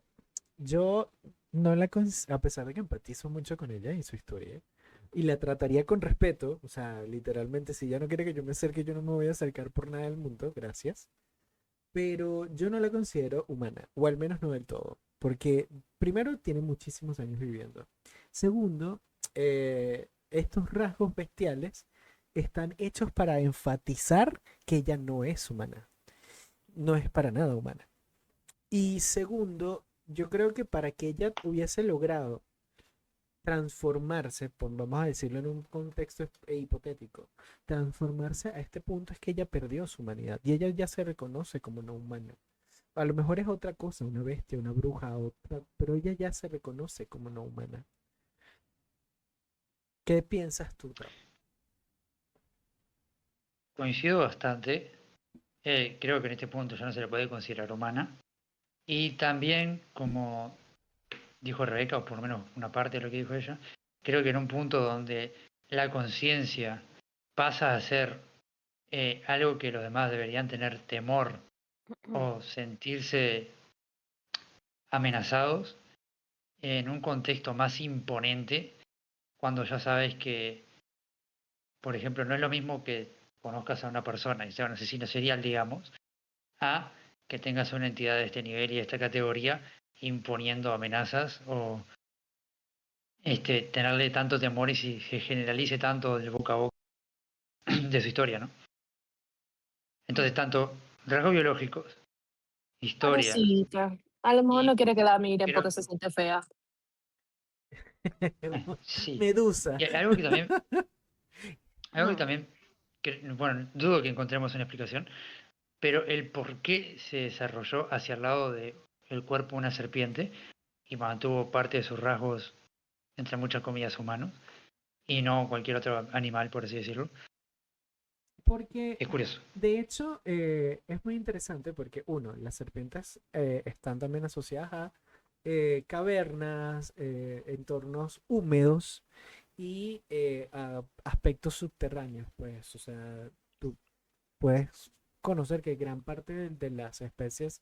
Speaker 2: yo no a pesar de que empatizo mucho con ella y su historia, y la trataría con respeto, o sea, literalmente, si ella no quiere que yo me acerque, yo no me voy a acercar por nada del mundo, gracias. Pero yo no la considero humana, o al menos no del todo, porque primero tiene muchísimos años viviendo. Segundo, estos rasgos bestiales están hechos para enfatizar que ella no es humana, no es para nada humana. Y segundo, yo creo que para que ella hubiese logrado transformarse, vamos a decirlo en un contexto hipotético, transformarse a este punto es que ella perdió su humanidad y ella ya se reconoce como no humana. A lo mejor es otra cosa, una bestia, una bruja, otra, pero ella ya se reconoce como no humana. ¿Qué piensas tú, Ram?
Speaker 1: Coincido bastante. Creo que en este punto ya no se le puede considerar humana. Y también, como dijo Rebeca, o por lo menos una parte de lo que dijo ella, creo que en un punto donde la conciencia pasa a ser algo que los demás deberían tener temor o sentirse amenazados, en un contexto más imponente, cuando ya sabes que, por ejemplo, no es lo mismo que conozcas a una persona y sea un asesino serial, digamos, a que tengas una entidad de este nivel y de esta categoría imponiendo amenazas o tenerle tanto temor y se generalice tanto del boca a boca de su historia, ¿no? Entonces, tanto rasgos biológicos, historia
Speaker 3: Pobrecita. A lo mejor
Speaker 1: y...
Speaker 3: no quiere que la miren
Speaker 1: Pero
Speaker 3: porque se siente fea.
Speaker 1: sí,
Speaker 2: Medusa.
Speaker 1: y algo que
Speaker 3: No.
Speaker 1: también, bueno, dudo que encontremos una explicación, pero el por qué se desarrolló hacia el lado del cuerpo de una serpiente y mantuvo parte de sus rasgos, entre muchas comillas, humanos, y no cualquier otro animal, por así decirlo,
Speaker 2: Porque,
Speaker 1: es curioso.
Speaker 2: de hecho, es muy interesante porque, uno, las serpientes están también asociadas a cavernas, entornos húmedos y a aspectos subterráneos, pues, o sea, tú puedes conocer que gran parte de las especies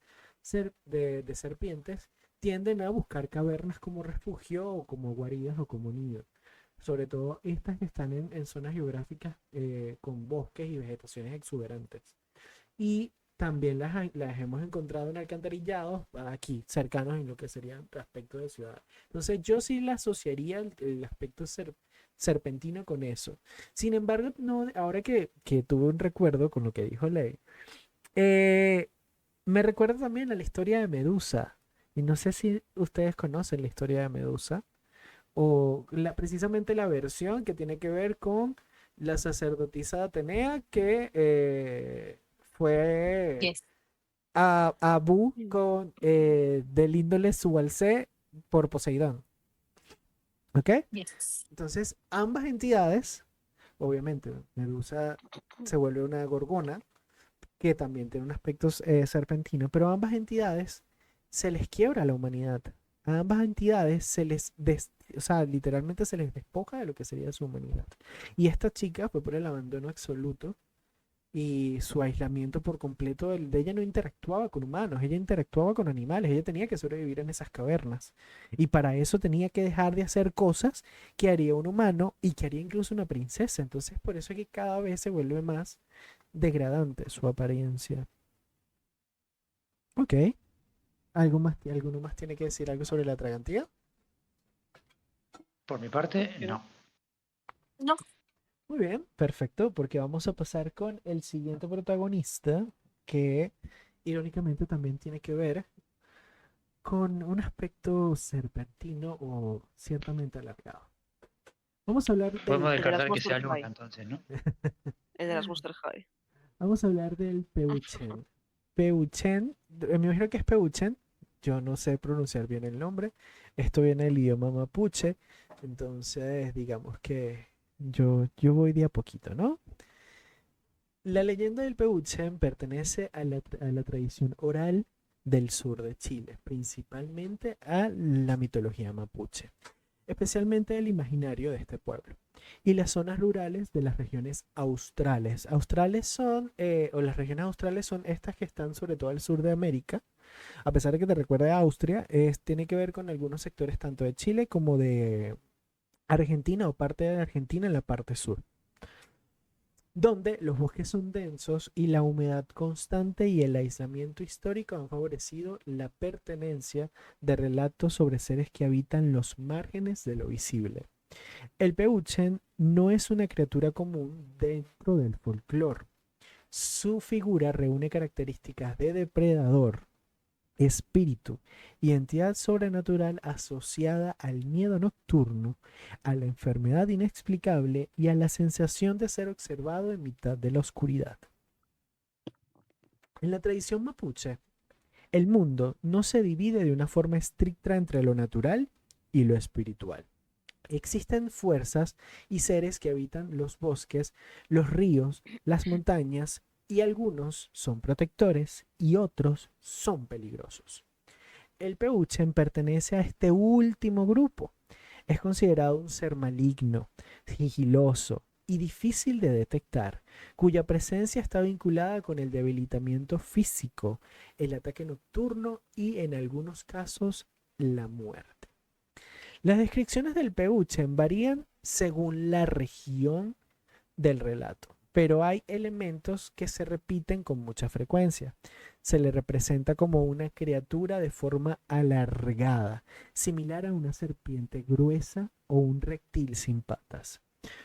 Speaker 2: de serpientes tienden a buscar cavernas como refugio o como guaridas o como nido. Sobre todo estas que están en zonas geográficas con bosques y vegetaciones exuberantes. Y también las hemos encontrado en alcantarillados aquí, cercanos en lo que sería el aspecto de ciudad. Entonces yo sí la asociaría el aspecto serpentino con eso. Sin embargo, no, ahora que tuve un recuerdo con lo que dijo Ley, eh, me recuerda también a la historia de Medusa. Y no sé si ustedes conocen la historia de Medusa o precisamente la versión que tiene que ver con la sacerdotisa Atenea que fue
Speaker 3: Yes.
Speaker 2: a Abu con del índole Subalcé por Poseidón. ¿Ok?
Speaker 3: Yes.
Speaker 2: Entonces, ambas entidades, obviamente, Medusa se vuelve una gorgona que también tiene un aspecto serpentino, pero a ambas entidades se les quiebra la humanidad. A ambas entidades o sea, literalmente se les despoja de lo que sería su humanidad. Y esta chica fue por el abandono absoluto y su aislamiento por completo de ella no interactuaba con humanos, ella interactuaba con animales, ella tenía que sobrevivir en esas cavernas. Y para eso tenía que dejar de hacer cosas que haría un humano y que haría incluso una princesa. Entonces por eso es que cada vez se vuelve más degradante su apariencia. Ok. ¿Alguno más tiene que decir algo sobre la tragantía?
Speaker 1: Por mi parte,
Speaker 4: Yo
Speaker 1: no.
Speaker 3: No.
Speaker 2: Muy bien, perfecto, porque vamos a pasar con el siguiente protagonista que irónicamente también tiene que ver con un aspecto serpentino o ciertamente alargado. Vamos a hablar
Speaker 1: Podemos
Speaker 2: del,
Speaker 4: el de las
Speaker 1: descartar que
Speaker 4: Monster
Speaker 1: sea Luna
Speaker 4: High.
Speaker 1: entonces, ¿no?
Speaker 4: El de las Monster High.
Speaker 2: vamos a hablar del Peuchen. Peuchen, me imagino que es Peuchen, yo no sé pronunciar bien el nombre. Esto viene del idioma mapuche, entonces digamos que yo voy de a poquito, ¿no? La leyenda del Peuchen pertenece a la tradición oral del sur de Chile, principalmente a la mitología mapuche, especialmente el imaginario de este pueblo y las zonas rurales de las regiones australes. Australes son, o las regiones australes son estas que están sobre todo al sur de América. A pesar de que te recuerde a Austria, tiene que ver con algunos sectores tanto de Chile como de Argentina o parte de Argentina en la parte sur, donde los bosques son densos y la humedad constante y el aislamiento histórico han favorecido la pertenencia de relatos sobre seres que habitan los márgenes de lo visible. El Peuchen no es una criatura común dentro del folclore. Su figura reúne características de depredador, espíritu y entidad sobrenatural asociada al miedo nocturno, a la enfermedad inexplicable y a la sensación de ser observado en mitad de la oscuridad. En la tradición mapuche, el mundo no se divide de una forma estricta entre lo natural y lo espiritual. Existen fuerzas y seres que habitan los bosques, los ríos, las montañas, y algunos son protectores y otros son peligrosos. El Peuchen pertenece a este último grupo. Es considerado un ser maligno, sigiloso y difícil de detectar, cuya presencia está vinculada con el debilitamiento físico, el ataque nocturno y en algunos casos la muerte. Las descripciones del Peuchen varían según la región del relato, pero hay elementos que se repiten con mucha frecuencia. Se le representa como una criatura de forma alargada, similar a una serpiente gruesa o un reptil sin patas.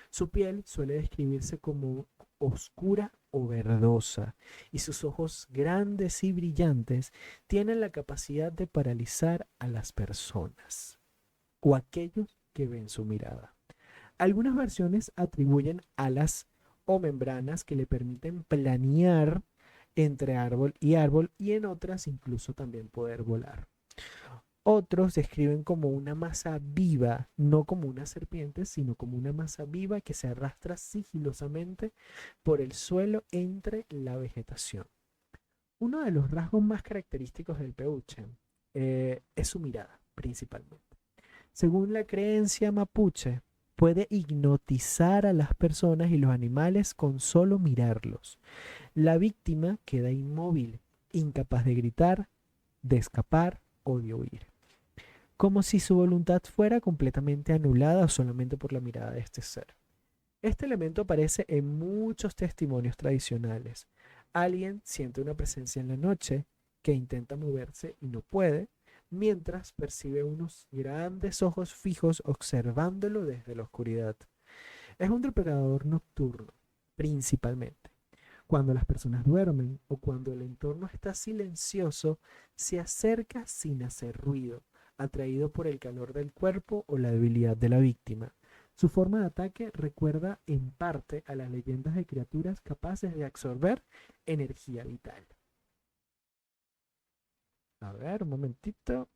Speaker 2: Su piel suele describirse como oscura o verdosa, y sus ojos grandes y brillantes tienen la capacidad de paralizar a las personas o aquellos que ven su mirada. Algunas versiones atribuyen alas o membranas que le permiten planear entre árbol y en otras incluso también poder volar. Otros describen como una masa viva, no como una serpiente, sino como una masa viva que se arrastra sigilosamente por el suelo entre la vegetación. Uno de los rasgos más característicos del Peuchen es su mirada, principalmente. Según la creencia mapuche, puede hipnotizar a las personas y los animales con solo mirarlos. La víctima queda inmóvil, incapaz de gritar, de escapar o de huir, como si su voluntad fuera completamente anulada solamente por la mirada de este ser. Este elemento aparece en muchos testimonios tradicionales. Alguien siente una presencia en la noche que intenta moverse y no puede, mientras percibe unos grandes ojos fijos observándolo desde la oscuridad. Es un depredador nocturno, principalmente. Cuando las personas duermen o cuando el entorno está silencioso, se acerca sin hacer ruido, atraído por el calor del cuerpo o la debilidad de la víctima. Su forma de ataque recuerda en parte a las leyendas de criaturas capaces de absorber energía vital. A ver, un momentito.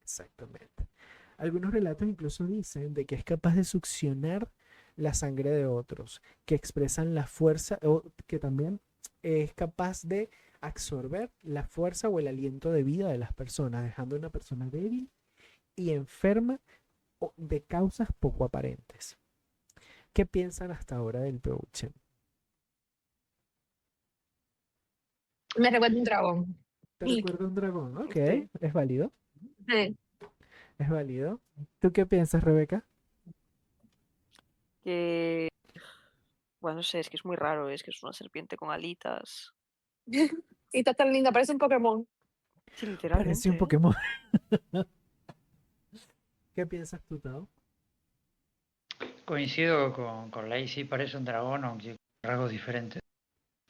Speaker 2: Exactamente. Algunos relatos incluso dicen de que es capaz de succionar la sangre de otros, que expresan la fuerza, o que también es capaz de absorber la fuerza o el aliento de vida de las personas, dejando a una persona débil y enferma de causas poco aparentes. ¿Qué piensan hasta ahora del Peuchen?
Speaker 3: Me recuerda un dragón.
Speaker 2: ¿Te recuerda un dragón? Ok,
Speaker 4: Sí.
Speaker 2: es válido,
Speaker 3: Sí.
Speaker 2: es válido. ¿Tú qué piensas, Rebeca?
Speaker 4: Que, bueno, no sé, es que es muy raro, es que es una serpiente con alitas.
Speaker 3: Y está tan linda, parece un Pokémon.
Speaker 4: Sí,
Speaker 2: Parece
Speaker 4: literalmente.
Speaker 2: un Pokémon. ¿Qué piensas tú, Tao?
Speaker 1: Coincido con Lacey, parece un dragón, aunque con rasgos diferentes.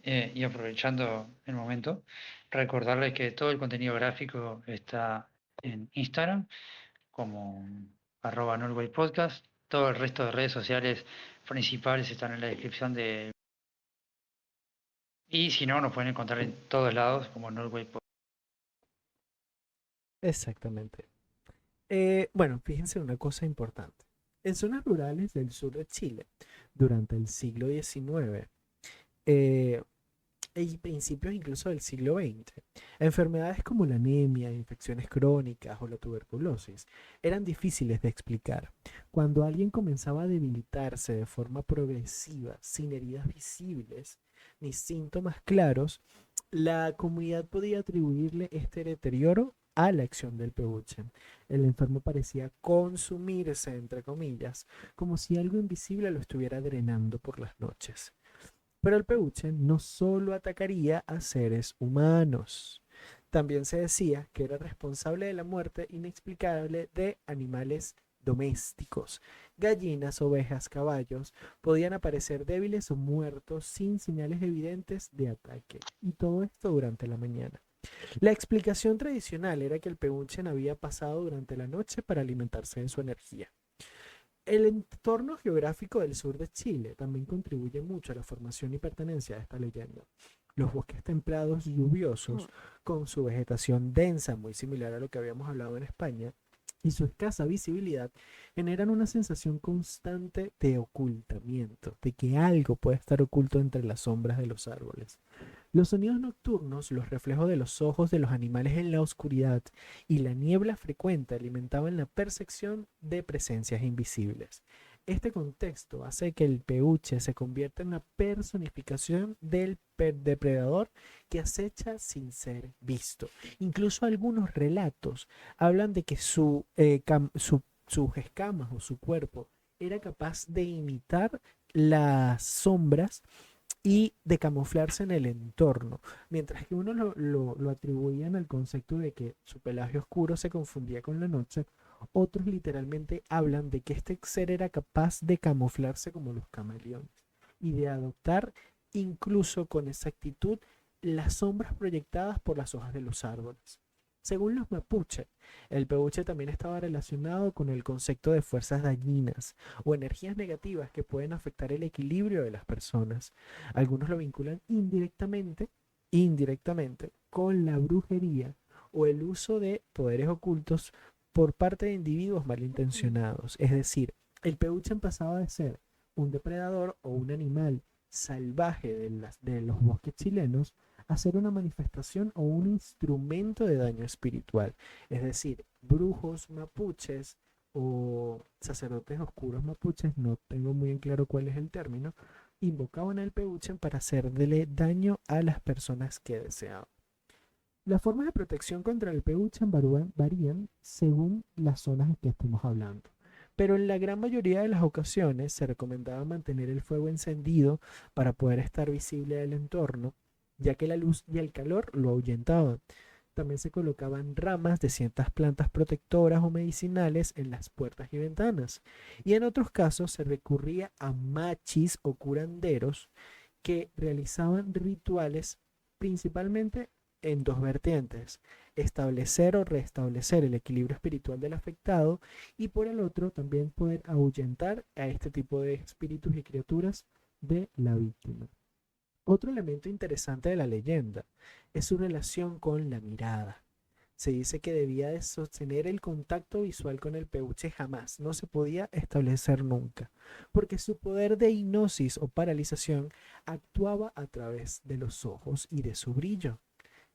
Speaker 1: Y aprovechando el momento, recordarles que todo el contenido gráfico está en Instagram como @NorwayPodcast. Todo el resto de redes sociales principales están en la descripción de... Y si no, nos pueden encontrar en todos lados como Norway Podcast.
Speaker 2: Exactamente. Bueno, fíjense una cosa importante. En zonas rurales del sur de Chile, durante el siglo XIX y principios incluso del siglo XX, enfermedades como la anemia, infecciones crónicas o la tuberculosis eran difíciles de explicar. Cuando alguien comenzaba a debilitarse de forma progresiva, sin heridas visibles ni síntomas claros, la comunidad podía atribuirle este deterioro a la acción del Peuchen. El enfermo parecía consumirse, entre comillas, como si algo invisible lo estuviera drenando por las noches. Pero el Peuchen no solo atacaría a seres humanos. También se decía que era responsable de la muerte inexplicable de animales domésticos. Gallinas, ovejas, caballos podían aparecer débiles o muertos sin señales evidentes de ataque. Y todo esto durante la mañana. La explicación tradicional era que el Peuchen había pasado durante la noche para alimentarse de su energía. El entorno geográfico del sur de Chile también contribuye mucho a la formación y pertenencia de esta leyenda. Los bosques templados lluviosos, con su vegetación densa, muy similar a lo que habíamos hablado en España, y su escasa visibilidad, generan una sensación constante de ocultamiento, de que algo puede estar oculto entre las sombras de los árboles. Los sonidos nocturnos, los reflejos de los ojos de los animales en la oscuridad y la niebla frecuente alimentaban la percepción de presencias invisibles. Este contexto hace que el peluche se convierta en una personificación del depredador que acecha sin ser visto. Incluso algunos relatos hablan de que sus escamas o su cuerpo era capaz de imitar las sombras y de camuflarse en el entorno, mientras que uno lo atribuían al concepto de que su pelaje oscuro se confundía con la noche, otros literalmente hablan de que este ser era capaz de camuflarse como los camaleones y de adoptar incluso con exactitud las sombras proyectadas por las hojas de los árboles. Según los mapuche, el peluche también estaba relacionado con el concepto de fuerzas dañinas o energías negativas que pueden afectar el equilibrio de las personas. Algunos lo vinculan indirectamente con la brujería o el uso de poderes ocultos por parte de individuos malintencionados. Es decir, el peluche pasaba de ser un depredador o un animal salvaje de los bosques chilenos a ser una manifestación o un instrumento de daño espiritual. Es decir, brujos mapuches o sacerdotes oscuros mapuches, no tengo muy en claro cuál es el término, invocaban al peluche para hacerle daño a las personas que deseaban. Las formas de protección contra el peluche varían según las zonas en que estemos hablando. Pero en la gran mayoría de las ocasiones se recomendaba mantener el fuego encendido para poder estar visible del entorno, ya que la luz y el calor lo ahuyentaban. También se colocaban ramas de ciertas plantas protectoras o medicinales en las puertas y ventanas. Y en otros casos se recurría a machis o curanderos que realizaban rituales principalmente en dos vertientes: establecer o restablecer el equilibrio espiritual del afectado, y por el otro también poder ahuyentar a este tipo de espíritus y criaturas de la víctima. Otro elemento interesante de la leyenda es su relación con la mirada. Se dice que debía de sostener el contacto visual con el peluche jamás, no se podía establecer nunca, porque su poder de hipnosis o paralización actuaba a través de los ojos y de su brillo.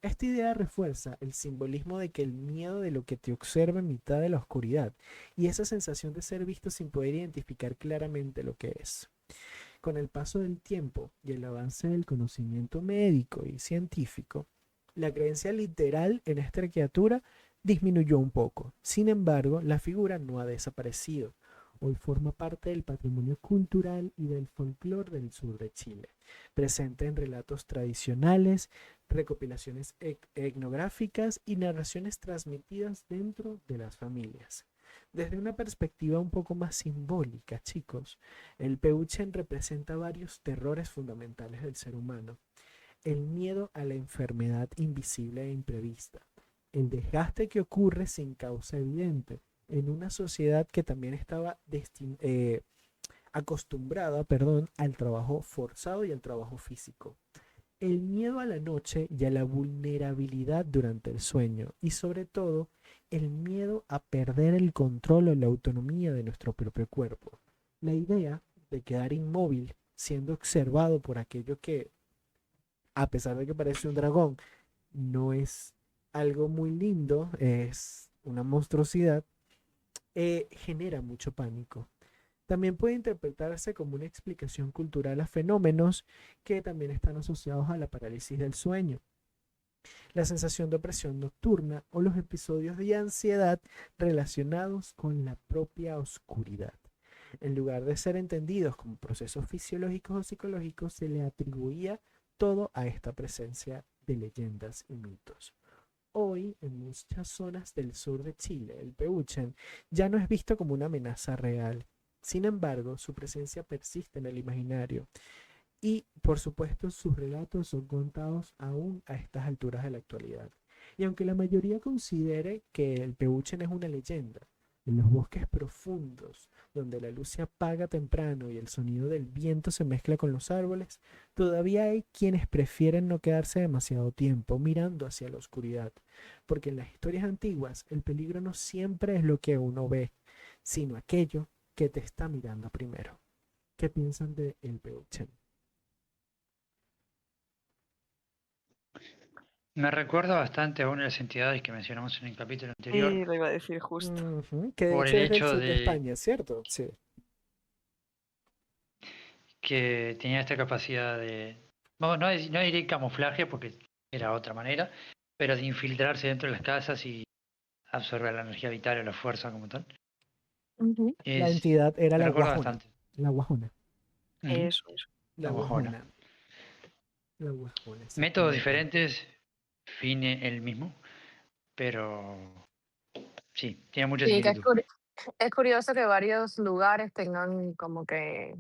Speaker 2: Esta idea refuerza el simbolismo de que el miedo de lo que te observa en mitad de la oscuridad y esa sensación de ser visto sin poder identificar claramente lo que es. Con el paso del tiempo y el avance del conocimiento médico y científico, la creencia literal en esta criatura disminuyó un poco. Sin embargo, la figura no ha desaparecido. Hoy forma parte del patrimonio cultural y del folclore del sur de Chile, presente en relatos tradicionales, recopilaciones etnográficas y narraciones transmitidas dentro de las familias. Desde una perspectiva un poco más simbólica, chicos, el peluche representa varios terrores fundamentales del ser humano: el miedo a la enfermedad invisible e imprevista, el desgaste que ocurre sin causa evidente en una sociedad que también estaba acostumbrada, al trabajo forzado y al trabajo físico, el miedo a la noche y a la vulnerabilidad durante el sueño, y sobre todo el miedo a perder el control o la autonomía de nuestro propio cuerpo. La idea de quedar inmóvil siendo observado por aquello que, a pesar de que parece un dragón, no es algo muy lindo, es una monstruosidad, genera mucho pánico. También puede interpretarse como una explicación cultural a fenómenos que también están asociados a la parálisis del sueño, la sensación de opresión nocturna o los episodios de ansiedad relacionados con la propia oscuridad. En lugar de ser entendidos como procesos fisiológicos o psicológicos, se le atribuía todo a esta presencia de leyendas y mitos. Hoy, en muchas zonas del sur de Chile, el pehuchen ya no es visto como una amenaza real. Sin embargo, su presencia persiste en el imaginario y, por supuesto, sus relatos son contados aún a estas alturas de la actualidad. Y aunque la mayoría considere que el pehuchen es una leyenda, en los bosques profundos, donde la luz se apaga temprano y el sonido del viento se mezcla con los árboles, todavía hay quienes prefieren no quedarse demasiado tiempo mirando hacia la oscuridad, porque en las historias antiguas el peligro no siempre es lo que uno ve, sino aquello que te está mirando primero. ¿Qué piensan de el pehuchen?
Speaker 1: Me recuerda bastante a una de las entidades que mencionamos en el capítulo anterior,
Speaker 4: Lo iba a decir justo.
Speaker 2: Que de
Speaker 1: por
Speaker 2: hecho
Speaker 1: el
Speaker 2: es del
Speaker 1: hecho
Speaker 2: sur de
Speaker 1: de,
Speaker 2: España, ¿cierto? Sí.
Speaker 1: que tenía esta capacidad de, no, no diré camuflaje porque era otra manera, pero de infiltrarse dentro de las casas y absorber la energía vital o la fuerza como tal.
Speaker 3: Ujú.
Speaker 2: La
Speaker 1: Es,
Speaker 2: entidad era
Speaker 1: me
Speaker 2: la
Speaker 1: recuerda
Speaker 2: guajona.
Speaker 1: bastante.
Speaker 2: La guajona.
Speaker 1: Ujú.
Speaker 4: Eso.
Speaker 2: La
Speaker 1: La guajona.
Speaker 2: guajona. La guajona,
Speaker 1: Métodos
Speaker 2: exactamente.
Speaker 1: diferentes, fin el mismo, pero sí, tiene mucha
Speaker 3: Sí, que
Speaker 1: similitud.
Speaker 3: es curioso que varios lugares tengan como que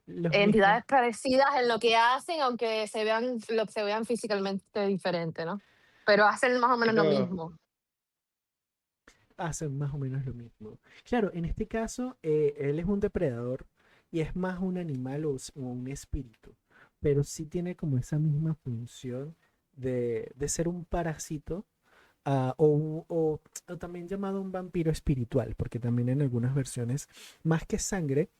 Speaker 2: Los mismos.
Speaker 3: entidades parecidas en lo que hacen, aunque se vean físicamente diferente, ¿no? Pero hacen más o menos lo
Speaker 1: Creo,
Speaker 3: mismo.
Speaker 2: Hacen más o menos lo mismo. Claro, en este caso, él es un depredador y es más un animal o un espíritu, pero sí tiene como esa misma función de ser un parásito o también llamado un vampiro espiritual, porque también en algunas versiones, más que sangre,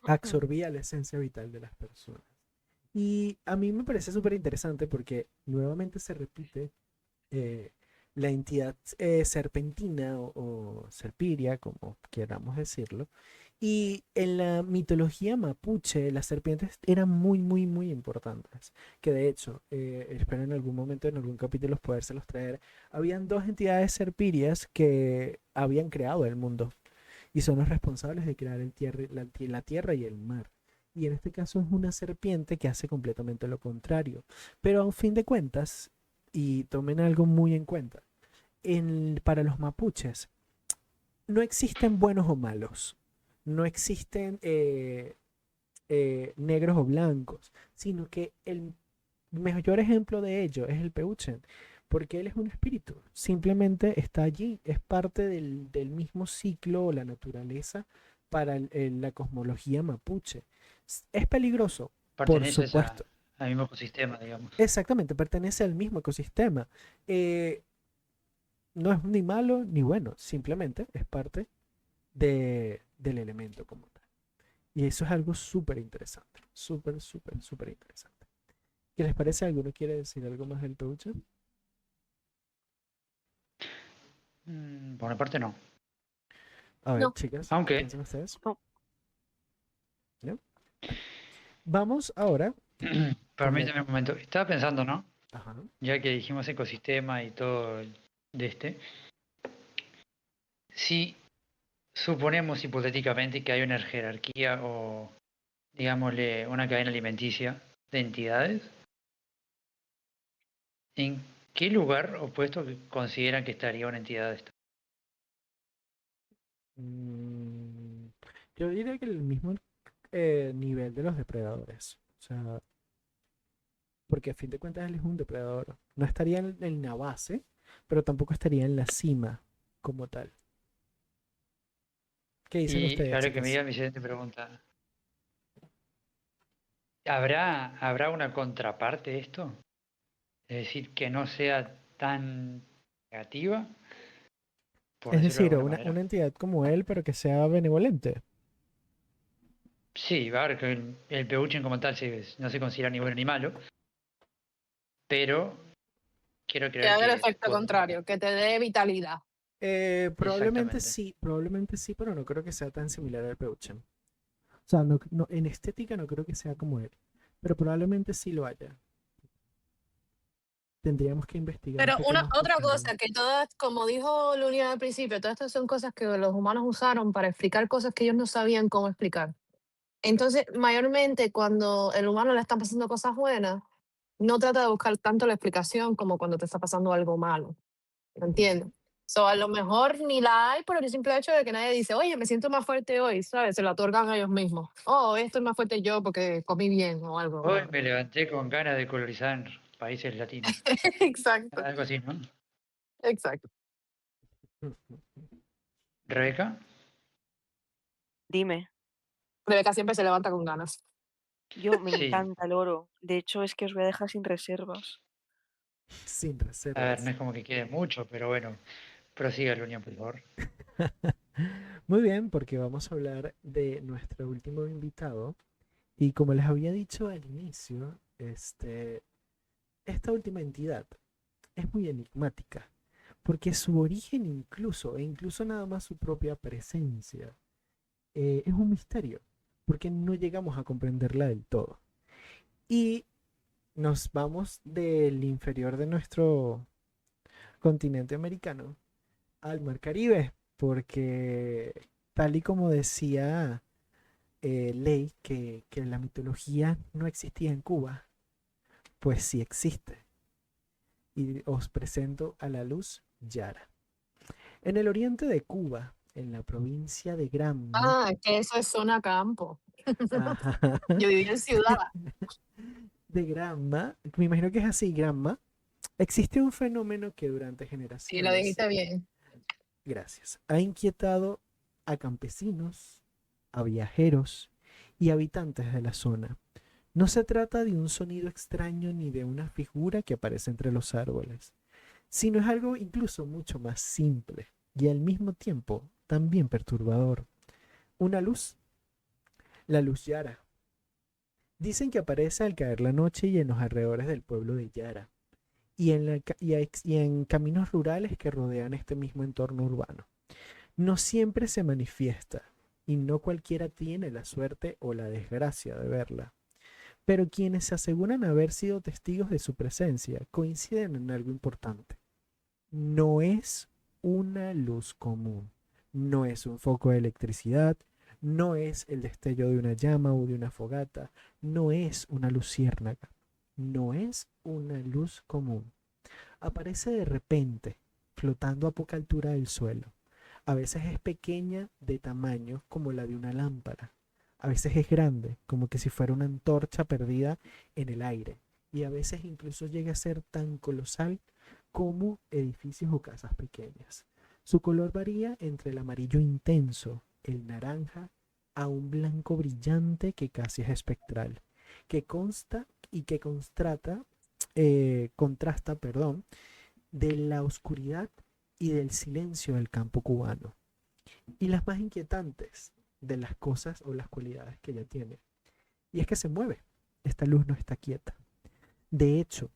Speaker 2: absorbía la esencia vital de las personas. Y a mí me parece súper interesante porque nuevamente se repite eh, la entidad serpentina o serpiria, como queramos decirlo. Y en la mitología mapuche, las serpientes eran muy, muy, muy importantes. Que de hecho, espero en algún momento, en algún capítulo, podérselos traer. Habían dos entidades serpirias que habían creado el mundo y son los responsables de crear la tierra y el mar. Y en este caso es una serpiente que hace completamente lo contrario. Pero a un fin de cuentas, y tomen algo muy en cuenta, para los mapuches no existen buenos o malos, no existen negros o blancos, sino que el mayor ejemplo de ello es el Peuchen, porque él es un espíritu, simplemente está allí, es parte del mismo ciclo o la naturaleza para la cosmología mapuche. Es peligroso, por
Speaker 1: perteneces
Speaker 2: supuesto.
Speaker 1: al mismo ecosistema, digamos.
Speaker 2: Exactamente, pertenece al mismo ecosistema. No es ni malo ni bueno, simplemente es parte del elemento como tal. Y eso es algo súper interesante, súper, súper, súper interesante. ¿Qué les parece? ¿Alguno quiere decir algo más del peluche?
Speaker 1: Por una parte no.
Speaker 2: A ver,
Speaker 3: No,
Speaker 2: chicas, ¿qué
Speaker 1: Aunque,
Speaker 2: piensan ustedes?
Speaker 4: No.
Speaker 2: ¿No? Vamos ahora con la...
Speaker 1: permíteme un momento, estaba pensando, ¿no?
Speaker 2: Ajá.
Speaker 1: Ya que dijimos ecosistema y todo de si suponemos hipotéticamente que hay una jerarquía o, digámosle, una cadena alimenticia de entidades, ¿en qué lugar o puesto consideran que estaría una entidad de esta?
Speaker 2: Mm, yo diría que el mismo nivel de los depredadores. O sea, porque a fin de cuentas él es un depredador. No estaría en la base, pero tampoco estaría en la cima como tal. ¿Qué dicen
Speaker 1: Y
Speaker 2: ustedes,
Speaker 1: ahora que me
Speaker 2: chicas?
Speaker 1: diga mi siguiente pregunta, ¿habrá una contraparte de esto? Es decir, que no sea tan negativa, por
Speaker 2: Es
Speaker 1: decirlo de
Speaker 2: decir,
Speaker 1: alguna manera.
Speaker 2: una entidad como él, pero que sea benevolente.
Speaker 1: Sí, a ver, que el peuchen como tal no se considera ni bueno ni malo, pero quiero
Speaker 3: que
Speaker 1: creer
Speaker 3: haga el
Speaker 1: que
Speaker 3: efecto contrario, que te dé vitalidad.
Speaker 1: exactamente.
Speaker 2: Probablemente sí, pero no creo que sea tan similar al Peuchen. O sea, en estética no creo que sea como él, pero probablemente sí lo haya. Tendríamos que investigar un
Speaker 3: Pero
Speaker 2: poco más
Speaker 3: otra
Speaker 2: profundamente.
Speaker 3: cosa, que todas, como dijo Lunia al principio, todas estas son cosas que los humanos usaron para explicar cosas que ellos no sabían cómo explicar. Entonces, mayormente cuando el humano le están pasando cosas buenas, no trata de buscar tanto la explicación como cuando te está pasando algo malo. ¿Me entiendes? So, a lo mejor ni la hay por el simple hecho de que nadie dice, oye, me siento más fuerte hoy, ¿sabes? Se la otorgan a ellos mismos. Oh, estoy más fuerte yo porque comí bien o algo.
Speaker 1: Hoy me levanté con ganas de colorizar en países latinos.
Speaker 3: Exacto,
Speaker 1: Algo así, ¿no?
Speaker 3: exacto.
Speaker 1: Rebeca,
Speaker 4: Dime,
Speaker 3: Rebeca siempre se levanta con ganas.
Speaker 4: yo me
Speaker 1: sí.
Speaker 4: encanta el oro. De hecho, es que os voy a dejar sin reservas.
Speaker 2: Sin
Speaker 1: A ver, no
Speaker 2: reservas.
Speaker 1: es como que quede mucho, pero bueno, prosiga, Luña, por favor.
Speaker 2: Muy bien, porque vamos a hablar de nuestro último invitado. Y como les había dicho al inicio, esta última entidad es muy enigmática, porque su origen incluso, e incluso nada más su propia presencia, es un misterio. porque no llegamos a comprenderla del todo. Y nos vamos del inferior de nuestro continente americano al mar Caribe, porque tal y como decía Ley, que la mitología no existía en Cuba, pues sí existe. Y os presento a la luz Yara. En el oriente de Cuba, en la provincia de Granma,
Speaker 3: Ah, que eso es zona campo.
Speaker 2: ajá,
Speaker 3: Yo viví en ciudad.
Speaker 2: de Granma, me imagino que es así, Granma, existe un fenómeno que durante
Speaker 3: Sí, lo
Speaker 2: generaciones,
Speaker 3: dijiste bien.
Speaker 2: gracias, ha inquietado a campesinos, a viajeros y habitantes de la zona. No se trata de un sonido extraño ni de una figura que aparece entre los árboles, sino es algo incluso mucho más simple y al mismo tiempo también perturbador. Una luz, la luz Yara. Dicen que aparece al caer la noche y en los alrededores del pueblo de Yara y en caminos rurales que rodean este mismo entorno urbano. No siempre se manifiesta y no cualquiera tiene la suerte o la desgracia de verla. Pero quienes se aseguran haber sido testigos de su presencia coinciden en algo importante. No es una luz común, no es un foco de electricidad, no es el destello de una llama o de una fogata, no es una luciérnaga, no es una luz común. Aparece de repente, flotando a poca altura del suelo. A veces es pequeña de tamaño como la de una lámpara. A veces es grande, como que si fuera una antorcha perdida en el aire. Y a veces incluso llega a ser tan colosal como edificios o casas pequeñas. Su color varía entre el amarillo intenso, el naranja, a un blanco brillante que casi es espectral, que consta y que contrasta, perdón, de la oscuridad y del silencio del campo cubano. Y las más inquietantes de las cosas o las cualidades que ella tiene. Y es que se mueve. Esta luz no está quieta. De hecho,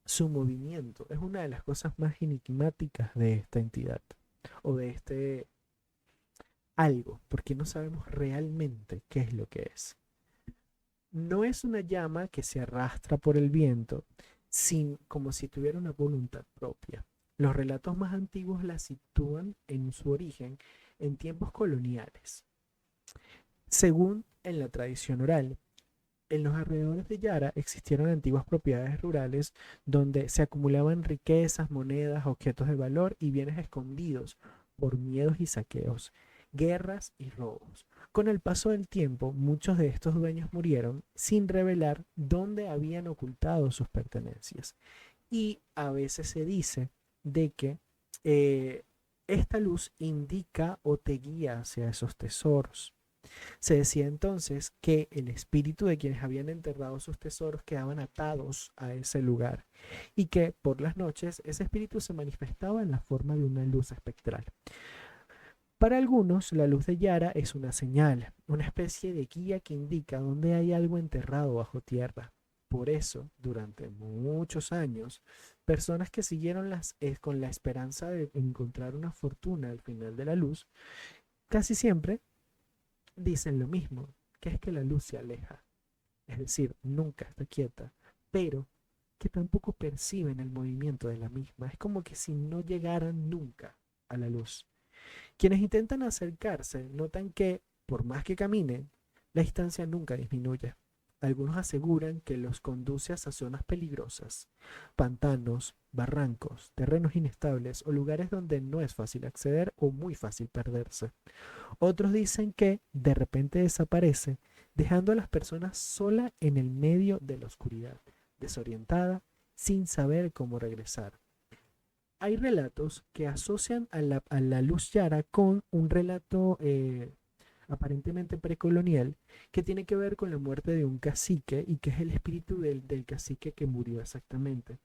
Speaker 2: su movimiento es una de las cosas más enigmáticas de esta entidad o de este algo, porque no sabemos realmente qué es lo que es. No es una llama que se arrastra por el viento, como si tuviera una voluntad propia. Los relatos más antiguos la sitúan en su origen en tiempos coloniales. Según en la tradición oral, en los alrededores de Yara existieron antiguas propiedades rurales donde se acumulaban riquezas, monedas, objetos de valor y bienes escondidos por miedos y saqueos, guerras y robos. Con el paso del tiempo, muchos de estos dueños murieron sin revelar dónde habían ocultado sus pertenencias. Y a veces se dice de que esta luz indica o te guía hacia esos tesoros. Se decía entonces que el espíritu de quienes habían enterrado sus tesoros quedaban atados a ese lugar y que por las noches ese espíritu se manifestaba en la forma de una luz espectral. Para algunos, la luz de Yara es una señal, una especie de guía que indica dónde hay algo enterrado bajo tierra. Por eso, durante muchos años, personas que siguieron con la esperanza de encontrar una fortuna al final de la luz, casi siempre dicen lo mismo, que es que la luz se aleja, es decir, nunca está quieta, pero que tampoco perciben el movimiento de la misma. Es como que si no llegaran nunca a la luz. Quienes intentan acercarse notan que, por más que caminen, la distancia nunca disminuye. Algunos aseguran que los conduce a zonas peligrosas, pantanos, barrancos, terrenos inestables o lugares donde no es fácil acceder o muy fácil perderse. Otros dicen que de repente desaparece, dejando a las personas sola en el medio de la oscuridad, desorientada, sin saber cómo regresar. Hay relatos que asocian a la luz Yara con un relato aparentemente precolonial que tiene que ver con la muerte de un cacique y que es el espíritu del cacique que murió exactamente.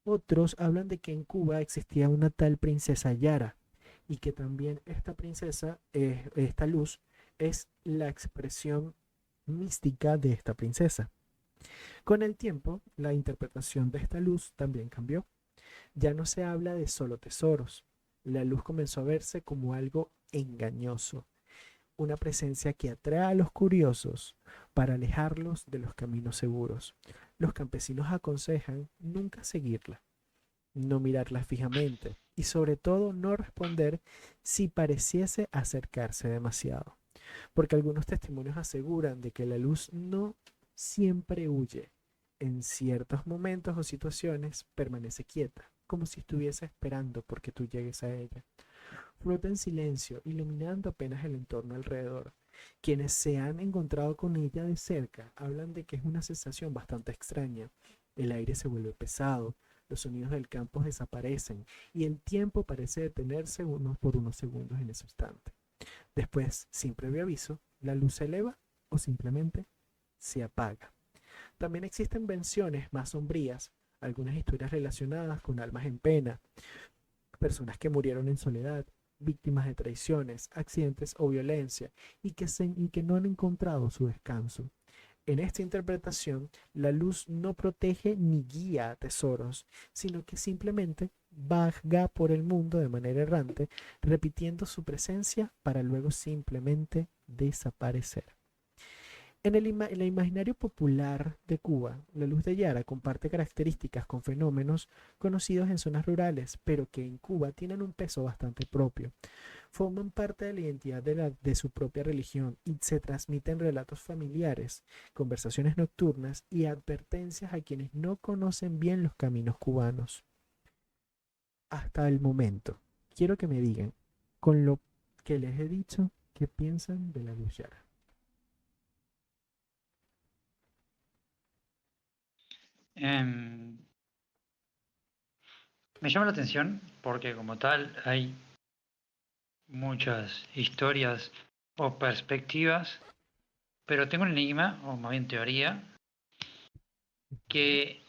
Speaker 2: Otros hablan de que en Cuba existía una tal princesa Yara y que también esta princesa, esta luz, es la expresión mística de esta princesa. Con el tiempo, la interpretación de esta luz también cambió. Ya no se habla de solo tesoros. La luz comenzó a verse como algo engañoso, una presencia que atrae a los curiosos para alejarlos de los caminos seguros. Los campesinos aconsejan nunca seguirla, no mirarla fijamente y sobre todo no responder si pareciese acercarse demasiado, porque algunos testimonios aseguran de que la luz no siempre huye. En ciertos momentos o situaciones permanece quieta, como si estuviese esperando porque tú llegues a ella. Flota en silencio, iluminando apenas el entorno alrededor. Quienes se han encontrado con ella de cerca hablan de que es una sensación bastante extraña. El aire se vuelve pesado, los sonidos del campo desaparecen y el tiempo parece detenerse por unos segundos en ese instante. Después, sin previo aviso, la luz se eleva o simplemente se apaga. También existen versiones más sombrías, algunas historias relacionadas con almas en pena, personas que murieron en soledad, víctimas de traiciones, accidentes o violencia y que no han encontrado su descanso. En esta interpretación, la luz no protege ni guía a tesoros, sino que simplemente vaga por el mundo de manera errante, repitiendo su presencia para luego simplemente desaparecer. En el imaginario popular de Cuba, la luz de Yara comparte características con fenómenos conocidos en zonas rurales, pero que en Cuba tienen un peso bastante propio. Forman parte de la identidad de su propia religión y se transmiten relatos familiares, conversaciones nocturnas y advertencias a quienes no conocen bien los caminos cubanos. Hasta el momento, quiero que me digan, con lo que les he dicho, ¿qué piensan de la luz Yara?
Speaker 1: Em, Me llama la atención porque como tal hay muchas historias o perspectivas, pero tengo un enigma, o más bien teoría, que,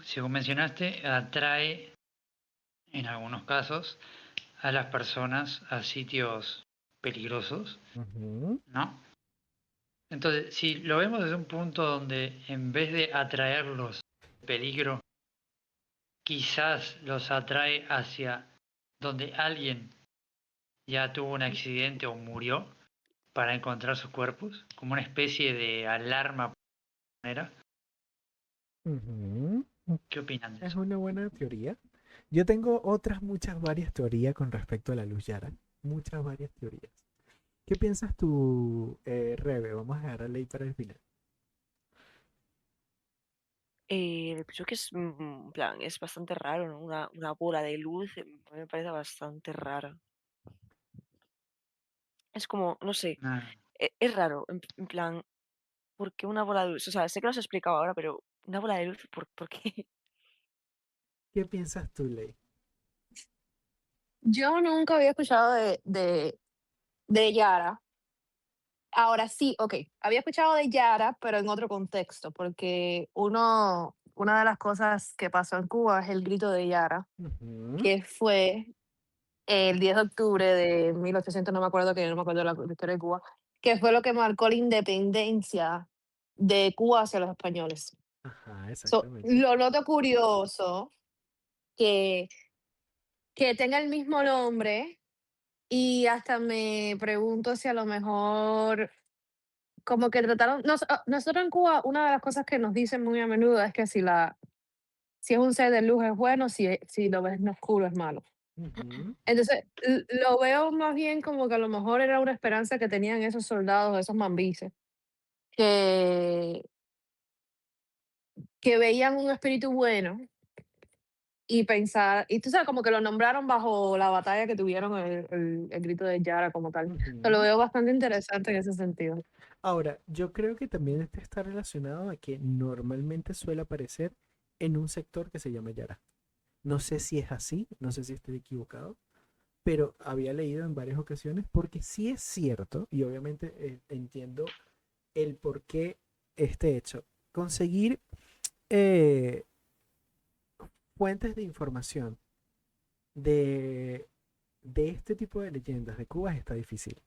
Speaker 1: según mencionaste, atrae en algunos casos a las personas a sitios peligrosos, ¿no? Entonces, si lo vemos desde un punto donde en vez de atraerlos peligro, quizás los atrae hacia donde alguien ya tuvo un accidente o murió para encontrar sus cuerpos, como una especie de alarma, manera.
Speaker 2: Ujú.
Speaker 1: ¿Qué opinan de
Speaker 2: Es
Speaker 1: eso?
Speaker 2: una buena teoría. Yo tengo varias teorías con respecto a la luz Yara. Muchas, varias teorías. ¿Qué piensas tú, Rebe? Vamos a dejar la ley para el final.
Speaker 4: Pienso que es, en plan, es bastante raro, ¿no? Una bola de luz, a mí me parece bastante raro. Es como, no sé,
Speaker 1: Ah,
Speaker 4: es raro, en plan, ¿por qué una bola de luz? O sea, sé que lo has explicado ahora, pero una bola de luz, ¿por qué?
Speaker 2: ¿Qué piensas tú, Ley?
Speaker 3: Yo nunca había escuchado de Yara. Ahora sí, ok, había escuchado de Yara, pero en otro contexto, porque una de las cosas que pasó en Cuba es el grito de Yara,
Speaker 2: Ujú,
Speaker 3: que fue el 10 de octubre de 1800, no me acuerdo, que no me acuerdo la historia de Cuba, que fue lo que marcó la independencia de Cuba hacia los españoles.
Speaker 2: ajá,
Speaker 3: So,
Speaker 2: exactamente.
Speaker 3: lo noto curioso que, que tenga el mismo nombre y hasta me pregunto si a lo mejor como que trataron, nosotros en Cuba, una de las cosas que nos dicen muy a menudo es que si es un ser de luz es bueno, si lo ves en oscuro es malo.
Speaker 2: Ujú,
Speaker 3: Entonces, lo veo más bien como que a lo mejor era una esperanza que tenían esos soldados, esos mambises, que, que veían un espíritu bueno y pensar, y tú sabes, como que lo nombraron bajo la batalla que tuvieron el grito de Yara como tal. Lo
Speaker 2: ujú.
Speaker 3: veo bastante interesante en ese sentido.
Speaker 2: Ahora, yo creo que también este está relacionado a que normalmente suele aparecer en un sector que se llama Yara. No sé si es así, no sé si estoy equivocado, pero había leído en varias ocasiones porque sí es cierto, y obviamente entiendo el por qué este hecho. Conseguir eh, fuentes de información de, de este tipo de leyendas de Cuba está difícil.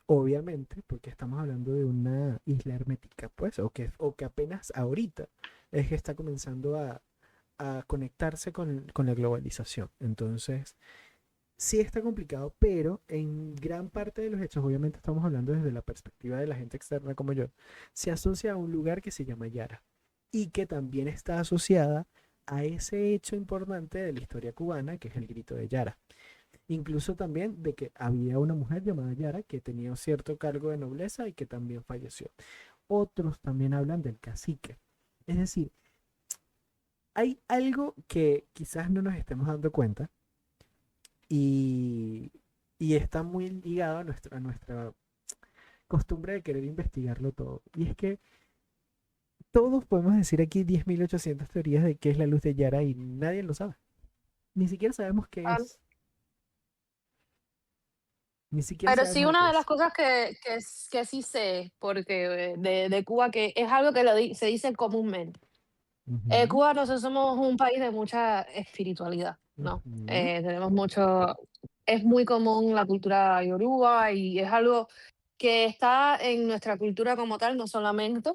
Speaker 2: Obviamente, porque estamos hablando de una isla hermética, pues, o que apenas ahorita es que está comenzando a conectarse con la globalización. Entonces, sí está complicado, pero en gran parte de los hechos, obviamente estamos hablando desde la perspectiva de la gente externa como yo, se asocia a un lugar que se llama Yara y que también está asociada a ese hecho importante de la historia cubana, que es el grito de Yara. Incluso también de que había una mujer llamada Yara que tenía un cierto cargo de nobleza y que también falleció. Otros también hablan del cacique. Es decir, hay algo que quizás no nos estemos dando cuenta y, y está muy ligado a nuestra costumbre de querer investigarlo todo. Y es que todos podemos decir aquí 10.800 teorías de qué es la luz de Yara y nadie lo sabe. Ni siquiera sabemos qué
Speaker 3: Ah,
Speaker 2: es. Ni siquiera
Speaker 3: pero sí,
Speaker 2: sabemos de qué
Speaker 3: una de las
Speaker 2: es.
Speaker 3: cosas que sí sé, porque de Cuba, que es algo que se dice comúnmente.
Speaker 2: Ujú,
Speaker 3: Cuba, nosotros somos un país de mucha espiritualidad, ¿no?
Speaker 2: ujú,
Speaker 3: Tenemos mucho, es muy común la cultura yoruba y es algo que está en nuestra cultura como tal, no solamente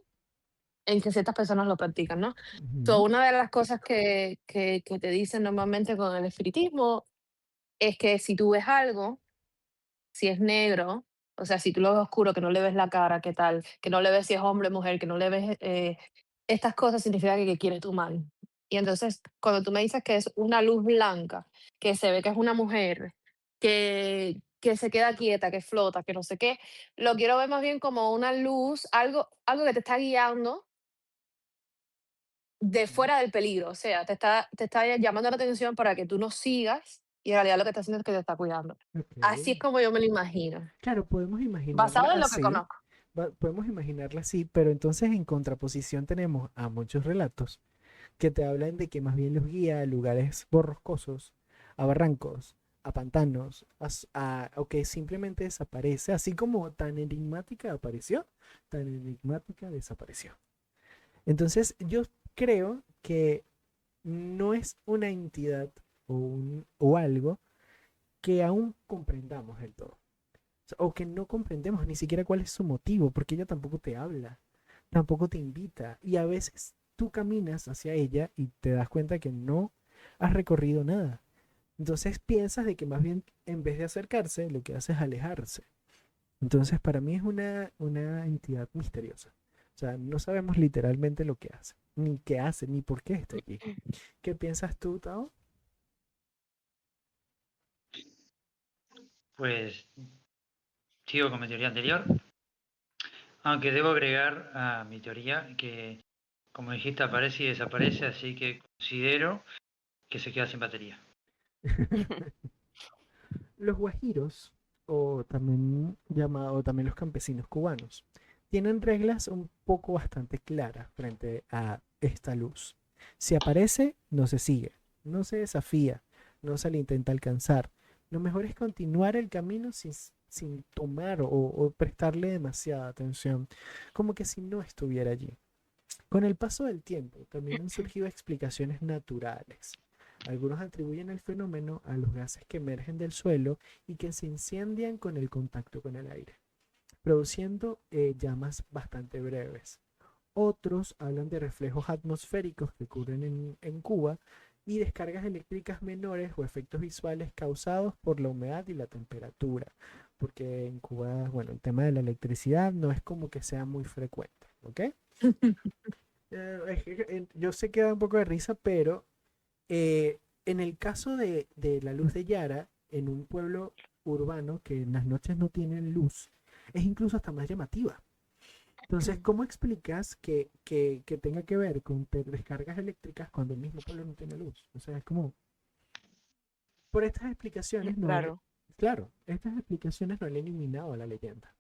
Speaker 3: en que ciertas personas lo practican, ¿no? So,
Speaker 2: ujú,
Speaker 3: una de las cosas que te dicen normalmente con el espiritismo es que si tú ves algo, si es negro, o sea, si tú lo ves oscuro, que no le ves la cara, qué tal, que no le ves si es hombre o mujer, que no le ves estas cosas, significa que quiere tu mal. Y entonces, cuando tú me dices que es una luz blanca, que se ve que es una mujer, que se queda quieta, que flota, que no sé qué, lo quiero ver más bien como una luz, algo que te está guiando de
Speaker 2: ujú.
Speaker 3: fuera del peligro, o sea, te está llamando la atención para que tú no sigas y en realidad lo que está haciendo es que te está cuidando. Así es
Speaker 2: Ok.
Speaker 3: como yo me lo imagino,
Speaker 2: Claro, podemos imaginarla
Speaker 3: basado en lo que
Speaker 2: así,
Speaker 3: conozco.
Speaker 2: podemos imaginarla así, pero entonces en contraposición tenemos a muchos relatos que te hablan de que más bien los guía a lugares borroscosos, a barrancos, a pantanos, o que simplemente desaparece, así como tan enigmática apareció, tan enigmática desapareció. Entonces yo creo que no es una entidad o algo que aún comprendamos del todo. O que no comprendemos ni siquiera cuál es su motivo, porque ella tampoco te habla, tampoco te invita. Y a veces tú caminas hacia ella y te das cuenta que no has recorrido nada. Entonces piensas de que más bien en vez de acercarse, lo que hace es alejarse. Entonces para mí es una entidad misteriosa. O sea, no sabemos literalmente lo que hace, ni por qué está allí. ¿Qué piensas tú, Tao?
Speaker 1: Pues sigo con mi teoría anterior, aunque debo agregar a mi teoría que, como dijiste, aparece y desaparece, así que considero que se queda sin batería.
Speaker 2: Los guajiros, o también los campesinos cubanos, tienen reglas un poco bastante claras frente a esta luz. Si aparece, no se sigue, no se desafía, no se le intenta alcanzar. Lo mejor es continuar el camino sin tomar o prestarle demasiada atención, como que si no estuviera allí. Con el paso del tiempo, también han surgido explicaciones naturales. Algunos atribuyen el fenómeno a los gases que emergen del suelo y que se incendian con el contacto con el aire, produciendo llamas bastante breves. Otros hablan de reflejos atmosféricos que ocurren en Cuba y descargas eléctricas menores o efectos visuales causados por la humedad y la temperatura, porque en Cuba, bueno, el tema de la electricidad no es como que sea muy frecuente, ¿ok? Yo sé que da un poco de risa, pero en el caso de la luz de Yara, en un pueblo urbano que en las noches no tienen luz, es incluso hasta más llamativa. Entonces, ¿cómo explicas que tenga que ver con descargas eléctricas cuando el mismo pueblo no tiene luz? O sea, es como, por estas explicaciones no han,
Speaker 4: Claro.
Speaker 2: claro, estas explicaciones no han eliminado la leyenda.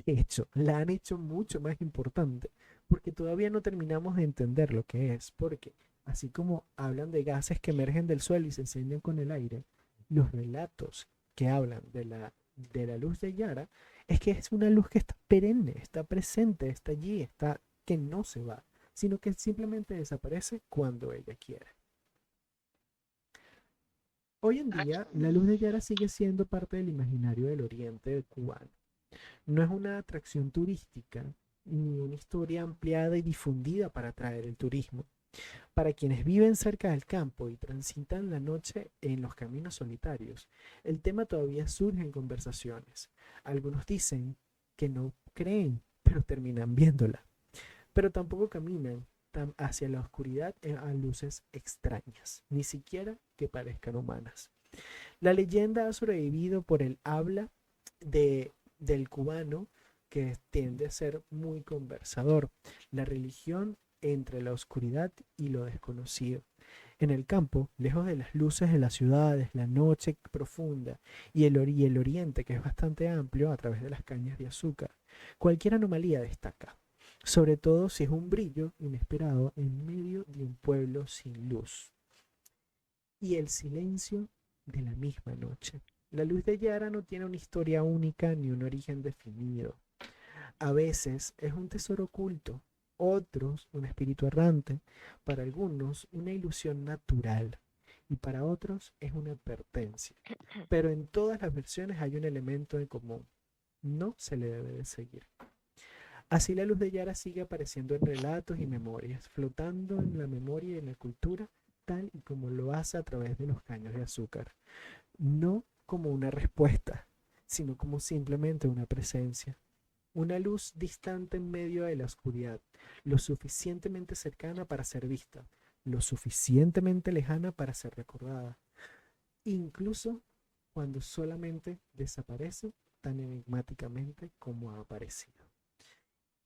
Speaker 2: De hecho, la han hecho mucho más importante, porque todavía no terminamos de entender lo que es, porque así como hablan de gases que emergen del suelo y se encienden con el aire, los relatos que hablan de la luz de Yara es que es una luz que está perenne, está presente, está allí, está que no se va, sino que simplemente desaparece cuando ella quiere. Hoy en día, la luz de Yara sigue siendo parte del imaginario del oriente cubano. No es una atracción turística ni una historia ampliada y difundida para atraer el turismo. Para quienes viven cerca del campo y transitan la noche en los caminos solitarios, el tema todavía surge en conversaciones. Algunos dicen que no creen, pero terminan viéndola. Pero tampoco caminan hacia la oscuridad a luces extrañas, ni siquiera que parezcan humanas. La leyenda ha sobrevivido por el habla del cubano, que tiende a ser muy conversador. La religión entre la oscuridad y lo desconocido. En el campo, lejos de las luces de las ciudades, la noche profunda y el oriente, que es bastante amplio a través de las cañas de azúcar, cualquier anomalía destaca, sobre todo si es un brillo inesperado en medio de un pueblo sin luz. Y el silencio de la misma noche. La luz de Yara no tiene una historia única ni un origen definido. A veces es un tesoro oculto, otros un espíritu errante, para algunos una ilusión natural y para otros es una advertencia. Pero en todas las versiones hay un elemento en común: no se le debe de seguir. Así la luz de Yara sigue apareciendo en relatos y memorias, flotando en la memoria y en la cultura, tal y como lo hace a través de los caños de azúcar. No como una respuesta, sino como simplemente una presencia. Una luz distante en medio de la oscuridad, lo suficientemente cercana para ser vista, lo suficientemente lejana para ser recordada, incluso cuando solamente desaparece tan enigmáticamente como ha aparecido.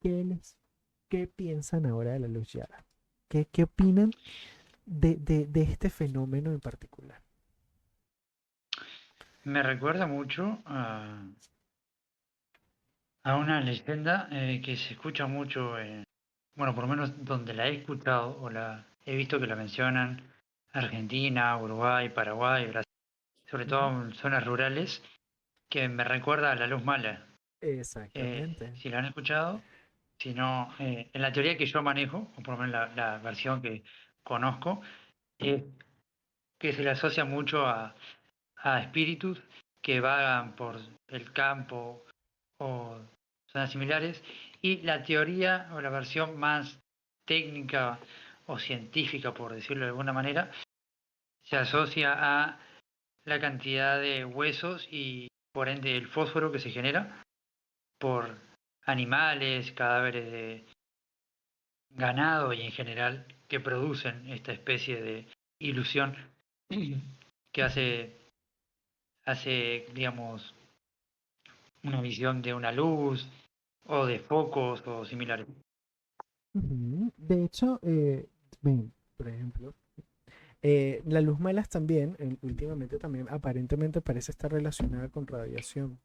Speaker 2: ¿Qué piensan ahora de la luz Yara? ¿Qué opinan de este fenómeno en particular?
Speaker 1: Me recuerda mucho a una leyenda que se escucha mucho, bueno, por lo menos donde la he escuchado o la he visto que la mencionan: Argentina, Uruguay, Paraguay, Brasil, sobre todo en zonas rurales, que me recuerda a la luz mala.
Speaker 2: Exactamente.
Speaker 1: Si la han escuchado, si no, en la teoría que yo manejo, o por lo menos la versión que conozco, es que se le asocia mucho a espíritus que vagan por el campo o zonas similares, y la teoría o la versión más técnica o científica, por decirlo de alguna manera, se asocia a la cantidad de huesos y por ende el fósforo que se genera por animales, cadáveres de ganado y en general que producen esta especie de ilusión que hace, digamos, una visión de una luz o de focos o similares.
Speaker 2: De hecho, ven, por ejemplo, la luz malas también, últimamente también aparentemente parece estar relacionada con radiación.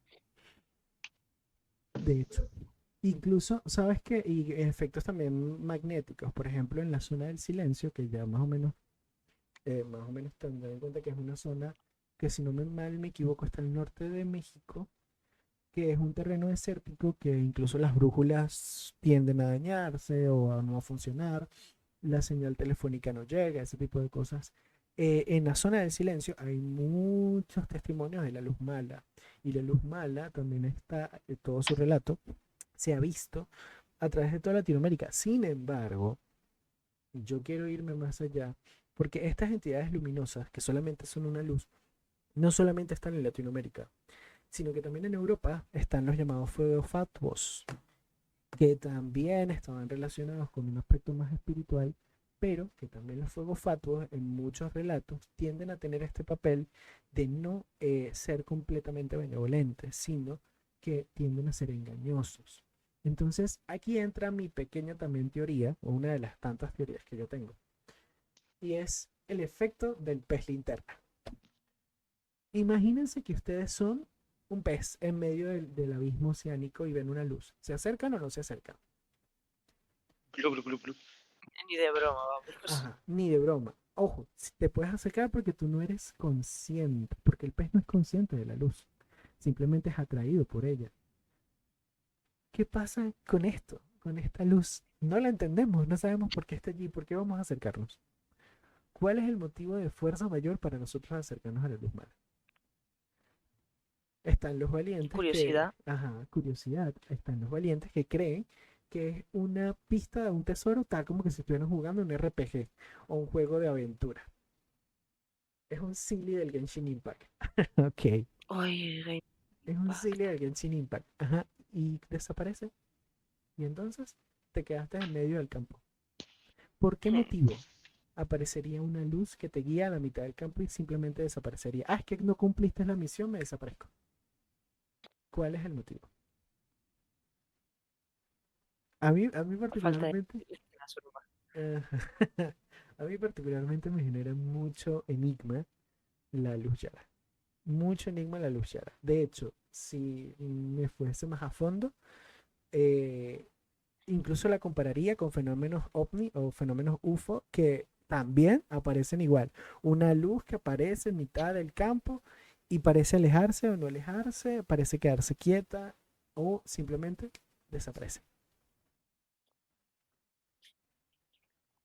Speaker 2: De hecho, incluso, ¿sabes qué? Y efectos también magnéticos, por ejemplo, en la zona del silencio, que ya más o menos tendrán en cuenta que es una zona que, si no mal me equivoco, está al norte de México, que es un terreno desértico que incluso las brújulas tienden a dañarse o a no funcionar, la señal telefónica no llega, ese tipo de cosas. En la zona del silencio hay muchos testimonios de la luz mala, y la luz mala también está, todo su relato se ha visto a través de toda Latinoamérica. Sin embargo, yo quiero irme más allá, porque estas entidades luminosas, que solamente son una luz, no solamente están en Latinoamérica, sino que también en Europa están los llamados fuegos fatuos, que también estaban relacionados con un aspecto más espiritual, pero que también los fuegos fatuos en muchos relatos tienden a tener este papel de no ser completamente benevolentes, sino que tienden a ser engañosos. Entonces aquí entra mi pequeña también teoría, o una de las tantas teorías que yo tengo, y es el efecto del pez linterna. Imagínense que ustedes son un pez en medio del abismo oceánico y ven una luz. ¿Se acercan o no se acercan?
Speaker 1: Club, club, club, club.
Speaker 4: Ni de broma, vamos.
Speaker 2: Ajá, ni de broma. Ojo, te puedes acercar porque tú no eres consciente, porque el pez no es consciente de la luz, simplemente es atraído por ella. ¿Qué pasa con esto, con esta luz? No la entendemos, no sabemos por qué está allí, por qué vamos a acercarnos. ¿Cuál es el motivo de fuerza mayor para nosotros acercarnos a la luz mala? Están los valientes
Speaker 4: Curiosidad.
Speaker 2: curiosidad. Están los valientes que creen que es una pista de un tesoro, tal como que si estuvieran jugando un RPG o un juego de aventura. Es un silly del Genshin Impact. Ok.
Speaker 4: Ay,
Speaker 2: Es un silly del Genshin Impact. Ajá. Y desaparece. Y entonces te quedaste en medio del campo. ¿Por qué motivo aparecería una luz que te guía a la mitad del campo y simplemente desaparecería? Ah, es que no cumpliste la misión, me desaparezco. ¿Cuál es el motivo? A mí
Speaker 4: falta de
Speaker 2: particularmente,
Speaker 4: la suruba.
Speaker 2: a mí particularmente me genera mucho enigma la luz Yara. Mucho enigma la luz Yara. De hecho, si me fuese más a fondo, eh, incluso la compararía con fenómenos ovni o fenómenos UFO que también aparecen igual. Una luz que aparece en mitad del campo y parece alejarse o no alejarse, parece quedarse quieta o simplemente desaparece.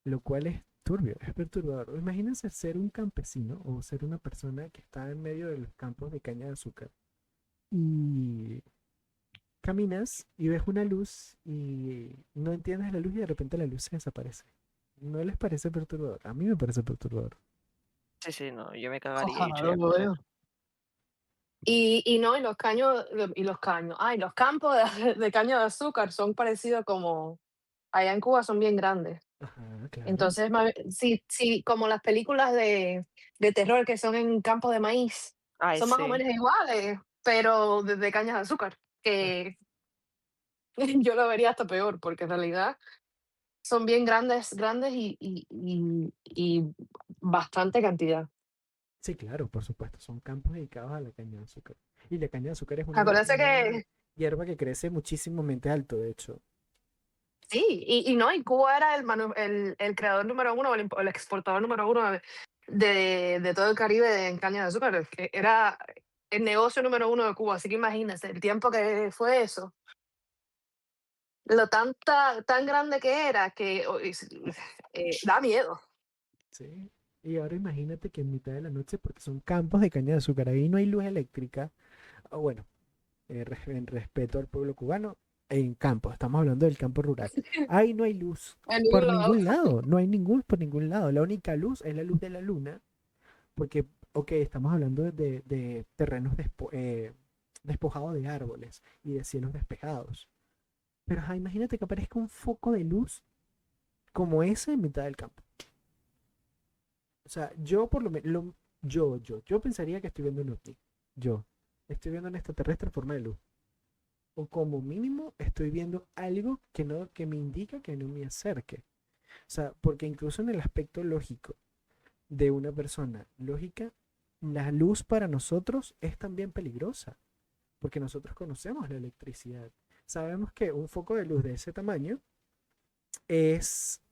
Speaker 2: Lo cual es turbio, es perturbador. Imagínense ser un campesino o ser una persona que está en medio de los campos de caña de azúcar y caminas y ves una luz y no entiendes la luz y de repente la luz se desaparece. ¿No les parece perturbador? A mí me parece perturbador.
Speaker 4: Sí, no, yo me cagaría y
Speaker 3: Ojalá
Speaker 4: echaría
Speaker 3: lo
Speaker 4: cosas.
Speaker 3: veo. Y no, y los caños, ay, los campos de caña de azúcar son parecidos como, allá en Cuba son bien grandes.
Speaker 2: Ajá, claro.
Speaker 3: Entonces, sí, sí, como las películas de terror que son en campos de maíz,
Speaker 4: Ay,
Speaker 3: son más o
Speaker 4: sí.
Speaker 3: menos iguales, pero de cañas de azúcar,
Speaker 2: Ah,
Speaker 3: que yo lo vería hasta peor, porque en realidad son bien grandes, grandes y bastante cantidad.
Speaker 2: sí, claro, por supuesto. Son campos dedicados a la caña de azúcar. Y la caña de azúcar es
Speaker 3: Acuérdense
Speaker 2: una
Speaker 3: que
Speaker 2: hierba que crece muchísimamente alto, de hecho.
Speaker 3: sí, y no, y Cuba era el creador número uno, el exportador número uno de todo el Caribe en caña de azúcar, que era el negocio número uno de Cuba, así que imagínense el tiempo que fue eso, tan grande que era que da miedo.
Speaker 2: Sí. Y ahora imagínate que en mitad de la noche, porque son campos de caña de azúcar, ahí no hay luz eléctrica. O bueno, en respeto al pueblo cubano, en campo, estamos hablando del campo rural. Ahí no hay luz
Speaker 3: En
Speaker 2: por
Speaker 3: ningún lado.
Speaker 2: ningún lado, no hay ningún por ningún lado. La única luz es la luz de la luna, porque, ok, estamos hablando de terrenos despojados de árboles y de cielos despejados. Pero ajá, imagínate que aparezca un foco de luz como ese en mitad del campo. O sea, yo por lo menos, yo pensaría que estoy viendo un ovni. Yo estoy viendo un extraterrestre en forma de luz. O como mínimo estoy viendo algo que no, que me indica que no me acerque. O sea, porque incluso en el aspecto lógico de una persona lógica, la luz para nosotros es también peligrosa, porque nosotros conocemos la electricidad. Sabemos que un foco de luz de ese tamaño es,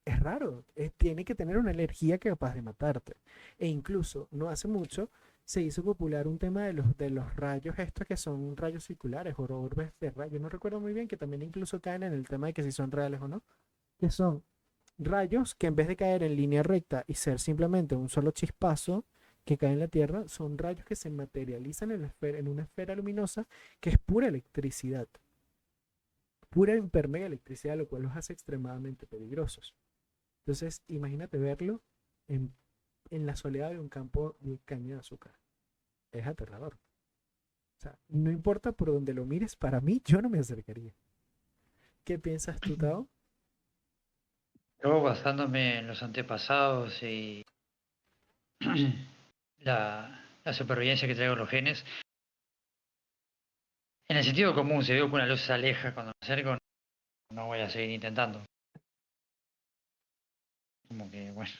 Speaker 2: es raro, tiene que tener una energía capaz de matarte. E incluso no hace mucho se hizo popular un tema de los rayos estos que son rayos circulares o orbes de rayos. No recuerdo muy bien que también incluso caen en el tema de que si son reales o no. Que son rayos que en vez de caer en línea recta y ser simplemente un solo chispazo que cae en la Tierra, son rayos que se materializan en una esfera luminosa que es pura electricidad. Pura hipermega electricidad, lo cual los hace extremadamente peligrosos. Entonces, imagínate verlo en la soledad de un campo de caña de azúcar. Es aterrador. O sea, no importa por donde lo mires, para mí yo no me acercaría. ¿Qué piensas tú, Tao?
Speaker 1: Yo basándome en los antepasados y la supervivencia que traigo los genes, en el sentido común, si veo que una luz se aleja cuando me acerco, no voy a seguir intentando. Como que, bueno.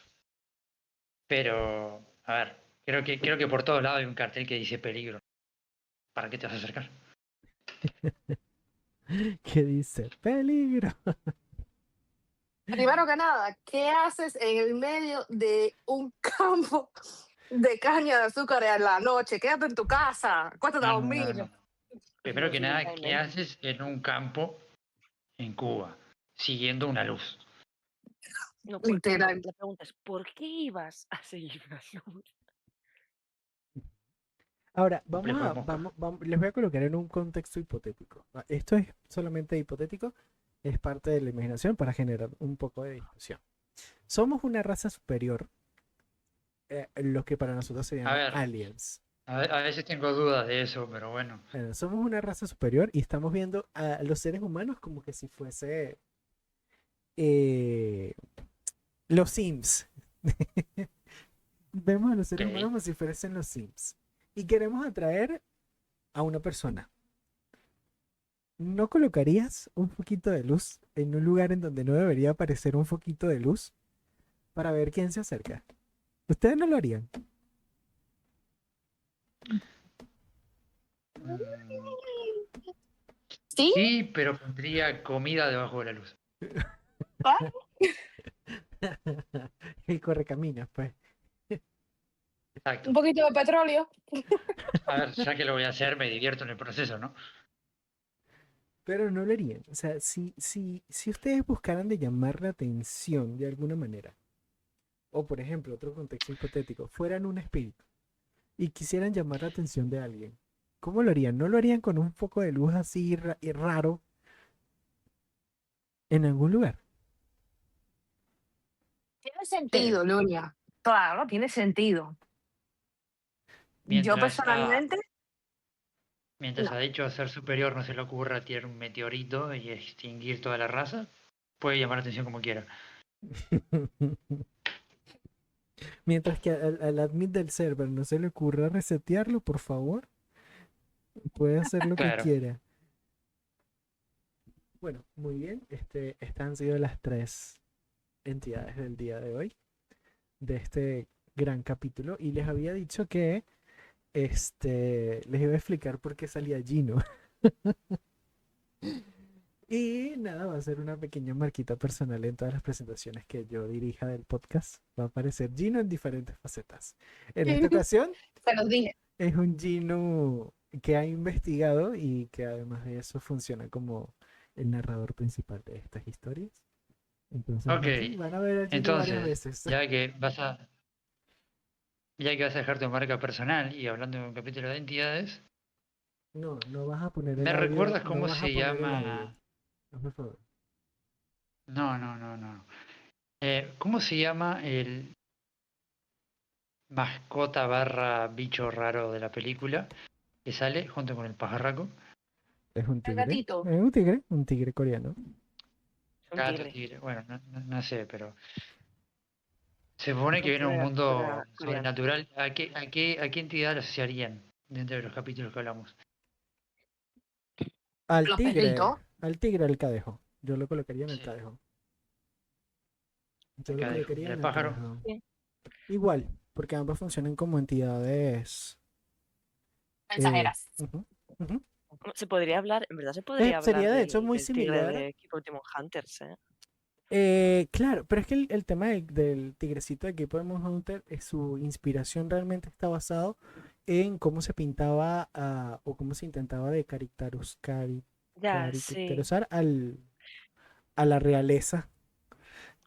Speaker 1: Pero, a ver, creo que por todos lados hay un cartel que dice peligro. ¿Para qué te vas a acercar?
Speaker 2: ¿Qué dice? Peligro.
Speaker 3: Primero que nada, ¿qué haces en el medio de un campo de caña de azúcar a la noche? Quédate en tu casa, acuéstate a
Speaker 1: No, no, no,
Speaker 3: dormir.
Speaker 1: no. Primero
Speaker 4: No,
Speaker 1: que
Speaker 4: sí,
Speaker 1: nada, ¿qué
Speaker 4: totalmente.
Speaker 1: haces en un campo en Cuba? Siguiendo una luz.
Speaker 4: No, no,
Speaker 3: Literal.
Speaker 4: la pregunta es, ¿por qué ibas a seguir la luz?
Speaker 2: Ahora,
Speaker 1: Complejo de mosca.
Speaker 2: les voy a colocar en un contexto hipotético. Esto es solamente hipotético, es parte de la imaginación para generar un poco de discusión. Somos una raza superior, lo que para nosotros se
Speaker 1: A
Speaker 2: llama
Speaker 1: ver,
Speaker 2: aliens.
Speaker 1: a veces tengo dudas de eso, pero bueno.
Speaker 2: Somos una raza superior y estamos viendo a los seres humanos como que si fuese eh, los Sims. Vemos a los seres humanos
Speaker 1: Ok.
Speaker 2: como si fuesen los Sims. Y queremos atraer a una persona. ¿No colocarías un foquito de luz en un lugar en donde no debería aparecer un foquito de luz para ver quién se acerca? Ustedes no lo harían.
Speaker 1: Mm,
Speaker 3: ¿Sí?
Speaker 1: sí, pero pondría comida debajo de la luz.
Speaker 3: Ah,
Speaker 2: El correcaminos, pues.
Speaker 1: Exacto.
Speaker 3: un poquito de petróleo.
Speaker 1: A ver, ya que lo voy a hacer, me divierto en el proceso, ¿no?
Speaker 2: Pero no lo harían. O sea, si ustedes buscaran de llamar la atención de alguna manera, o por ejemplo, otro contexto hipotético, fueran un espíritu y quisieran llamar la atención de alguien, ¿cómo lo harían? ¿No lo harían con un foco de luz así y raro en algún lugar?
Speaker 3: Tiene sentido, Luria. Claro, tiene sentido. Yo
Speaker 1: Mientras
Speaker 3: personalmente,
Speaker 1: mientras
Speaker 3: no.
Speaker 1: a dicho ser superior no se le ocurra tirar un meteorito y extinguir toda la raza, puede llamar la atención como quiera.
Speaker 2: Mientras que al admin del server no se le ocurra resetearlo, por favor, puede hacer lo que
Speaker 1: Claro.
Speaker 2: quiera. Bueno, muy bien. Estas han sido las tres entidades del día de hoy, de este gran capítulo. Y les había dicho que les iba a explicar por qué salía Gino. Y nada, va a ser una pequeña marquita personal en todas las presentaciones que yo dirija del podcast. Va a aparecer Gino en diferentes facetas. En esta ocasión
Speaker 3: Se los dije.
Speaker 2: es un Gino que ha investigado y que además de eso funciona como el narrador principal de estas historias. Entonces
Speaker 1: Ok,
Speaker 2: aquí van a ver a Gino varias
Speaker 1: entonces,
Speaker 2: veces.
Speaker 1: ya que vas a dejar tu marca personal y hablando de un capítulo de entidades,
Speaker 2: No, no vas a poner el
Speaker 1: ¿me
Speaker 2: audio,
Speaker 1: recuerdas
Speaker 2: no
Speaker 1: cómo
Speaker 2: vas a
Speaker 1: se
Speaker 2: poner el audio.
Speaker 1: llama?
Speaker 2: No, por favor.
Speaker 1: No, no, no, no. ¿Cómo se llama el mascota barra bicho raro de la película que sale junto con el pajarraco?
Speaker 2: Es un
Speaker 3: El
Speaker 2: tigre.
Speaker 3: gatito.
Speaker 2: Es un tigre coreano.
Speaker 4: Un
Speaker 1: Gato,
Speaker 4: tigre.
Speaker 1: tigre. Bueno, no sé, pero se supone que
Speaker 4: Un
Speaker 1: viene un
Speaker 4: tigre
Speaker 1: mundo
Speaker 4: coreano.
Speaker 1: sobrenatural. ¿A qué entidad lo asociarían dentro de los capítulos que hablamos?
Speaker 2: Al
Speaker 3: Los
Speaker 2: tigre.
Speaker 3: perritos.
Speaker 2: Al tigre al cadejo. Yo lo colocaría en el
Speaker 1: Sí,
Speaker 2: cadejo. Yo lo
Speaker 1: acá dejo. ¿Y
Speaker 2: colocaría en
Speaker 1: al
Speaker 2: el
Speaker 1: pájaro?
Speaker 2: cadejo.
Speaker 4: Sí.
Speaker 2: Igual, porque ambas funcionan como entidades.
Speaker 3: Mensajeras.
Speaker 2: Ujú, ujú.
Speaker 4: Se podría hablar, en verdad se podría hablar
Speaker 2: Sería de hecho muy
Speaker 4: del tigre
Speaker 2: similar.
Speaker 4: de Keep Demon Hunters, ¿eh?
Speaker 2: Claro, pero es que el tema del tigrecito de Keep Demon Hunter, su inspiración realmente está basado en cómo se pintaba o cómo se intentaba de
Speaker 4: Ya, sí.
Speaker 2: caricaturizar a la realeza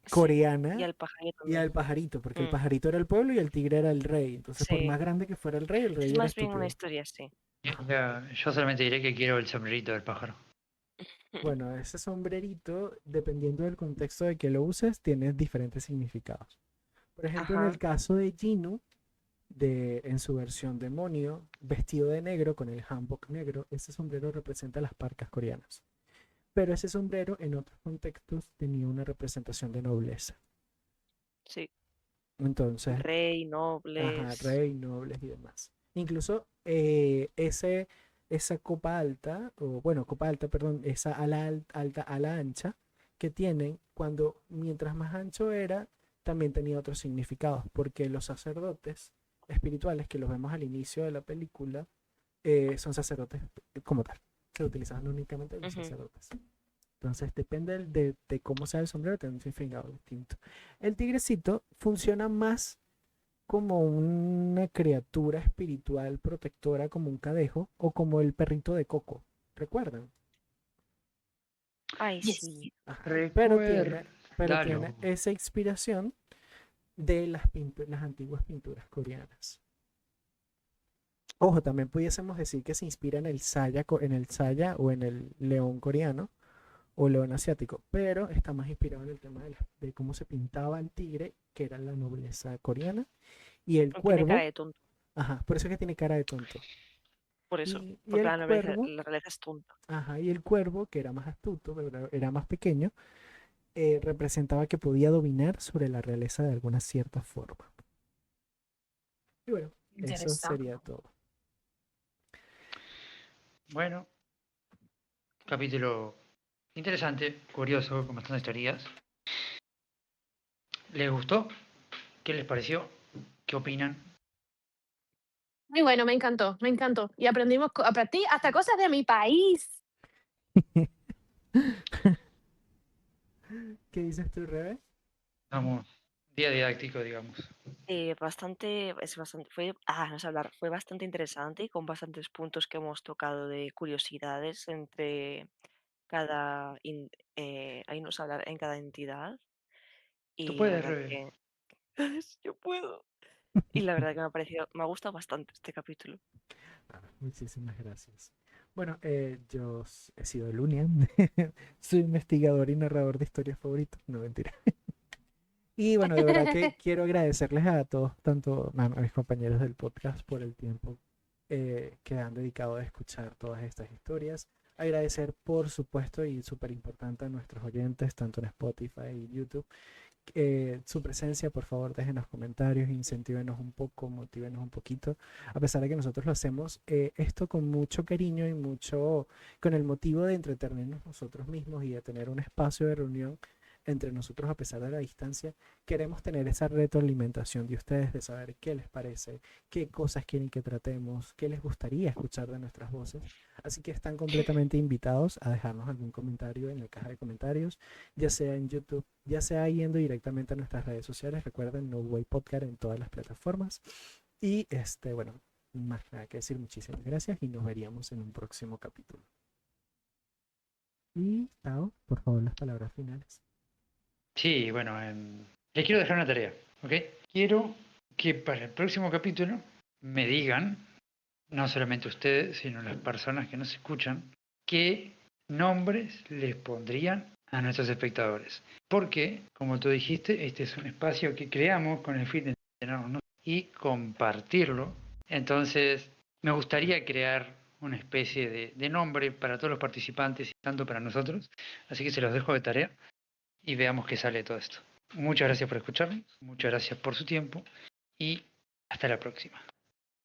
Speaker 4: Sí. Y
Speaker 2: coreana
Speaker 4: al pajarito
Speaker 2: y
Speaker 4: también.
Speaker 2: al pajarito, porque el
Speaker 4: Mm,
Speaker 2: pajarito era el pueblo y el tigre era el rey. Entonces, por más
Speaker 4: Sí.
Speaker 2: grande que fuera el
Speaker 4: Es
Speaker 2: rey era
Speaker 4: más bien una
Speaker 2: estúpido.
Speaker 4: historia así.
Speaker 2: Ajá.
Speaker 1: Yo solamente diré que quiero el sombrerito del pájaro.
Speaker 2: Bueno, ese sombrerito, dependiendo del contexto de que lo uses, tiene diferentes significados. Por ejemplo, en el
Speaker 4: Ajá.
Speaker 2: caso de Gino, en su versión demonio, vestido de negro con el hanbok negro, ese sombrero representa las parcas coreanas. Pero ese sombrero en otros contextos tenía una representación de nobleza.
Speaker 4: Sí.
Speaker 2: Entonces,
Speaker 4: Rey,
Speaker 2: ajá,
Speaker 4: nobles.
Speaker 2: rey, nobles y demás. Incluso esa copa alta, o bueno, copa alta, perdón, esa alta, ala ancha que tienen, mientras más ancho era, también tenía otros significados, porque los sacerdotes espirituales que los vemos al inicio de la película son sacerdotes como tal. Se utilizaban únicamente los
Speaker 4: Ujú.
Speaker 2: sacerdotes. Entonces, depende de cómo sea el sombrero, tiene un significado distinto. El tigrecito funciona más como una criatura espiritual protectora, como un cadejo, o como el perrito de Coco. ¿Recuerdan?
Speaker 4: Ay,
Speaker 3: Yes.
Speaker 4: sí.
Speaker 2: Ajá. Pero tiene
Speaker 1: Recuérdalo.
Speaker 2: esa inspiración de las antiguas pinturas coreanas. Ojo, también pudiésemos decir que se inspira en el saya o en el león coreano o león asiático, pero está más inspirado en el tema de cómo se pintaba el tigre, que era la nobleza coreana, y el
Speaker 4: Tiene cara
Speaker 2: cuervo,
Speaker 4: de tonto,
Speaker 2: ajá, por eso es que tiene cara de tonto.
Speaker 4: por eso.
Speaker 2: Y
Speaker 4: Porque
Speaker 2: el cuervo,
Speaker 4: la realeza es tonta.
Speaker 2: ajá, y el cuervo, que era más astuto, pero era más pequeño, representaba que podía dominar sobre la realeza de alguna cierta forma. Y bueno, eso
Speaker 3: Interesante.
Speaker 2: sería todo.
Speaker 1: Bueno, capítulo interesante, curioso, con bastantes teorías. ¿Les gustó? ¿Qué les pareció? ¿Qué opinan?
Speaker 3: Muy bueno, me encantó, me encantó. Y aprendí hasta cosas de mi país.
Speaker 2: ¿Qué dices tú, Rebe?
Speaker 1: Vamos, día didáctico, digamos.
Speaker 4: No sé hablar, fue bastante interesante y con bastantes puntos que hemos tocado de curiosidades entre ahí no sé hablar, en cada entidad.
Speaker 1: Tú
Speaker 4: Y la
Speaker 1: puedes,
Speaker 4: verdad
Speaker 1: Rebe.
Speaker 4: que yo puedo. Y la verdad que me ha gustado bastante este capítulo.
Speaker 2: Muchísimas gracias. Bueno, yo he sido Lunian, soy investigador y narrador de historias favoritos, no mentira. Y bueno, de verdad que quiero agradecerles a todos, tanto a mis compañeros del podcast, por el tiempo que han dedicado a escuchar todas estas historias. Agradecer, por supuesto, y súper importante a nuestros oyentes, tanto en Spotify y YouTube, su presencia. Por favor, dejen los comentarios, incentívenos un poco, motívenos un poquito. A pesar de que nosotros lo hacemos esto con mucho cariño y con el motivo de entretenernos nosotros mismos y de tener un espacio de reunión entre nosotros a pesar de la distancia, queremos tener esa retroalimentación de ustedes, de saber qué les parece, qué cosas quieren que tratemos, qué les gustaría escuchar de nuestras voces. Así que están completamente invitados a dejarnos algún comentario en la caja de comentarios, ya sea en YouTube, ya sea yendo directamente a nuestras redes sociales. Recuerden, No Way Podcast en todas las plataformas. Y bueno, más nada que decir, muchísimas gracias y nos veríamos en un próximo capítulo. Y Tao, por favor, las palabras finales.
Speaker 1: Sí, bueno, les quiero dejar una tarea, ¿ok? Quiero que para el próximo capítulo me digan, no solamente ustedes, sino las personas que nos escuchan, qué nombres les pondrían a nuestros espectadores. Porque, como tú dijiste, este es un espacio que creamos con el fin de entendernos y compartirlo. Entonces, me gustaría crear una especie de nombre para todos los participantes y tanto para nosotros. Así que se los dejo de tarea y veamos qué sale de todo esto. Muchas gracias por escucharnos, muchas gracias por su tiempo y hasta la próxima.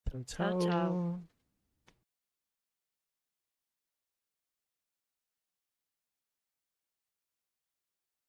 Speaker 2: Chao,
Speaker 4: Chao, chao.
Speaker 2: chao.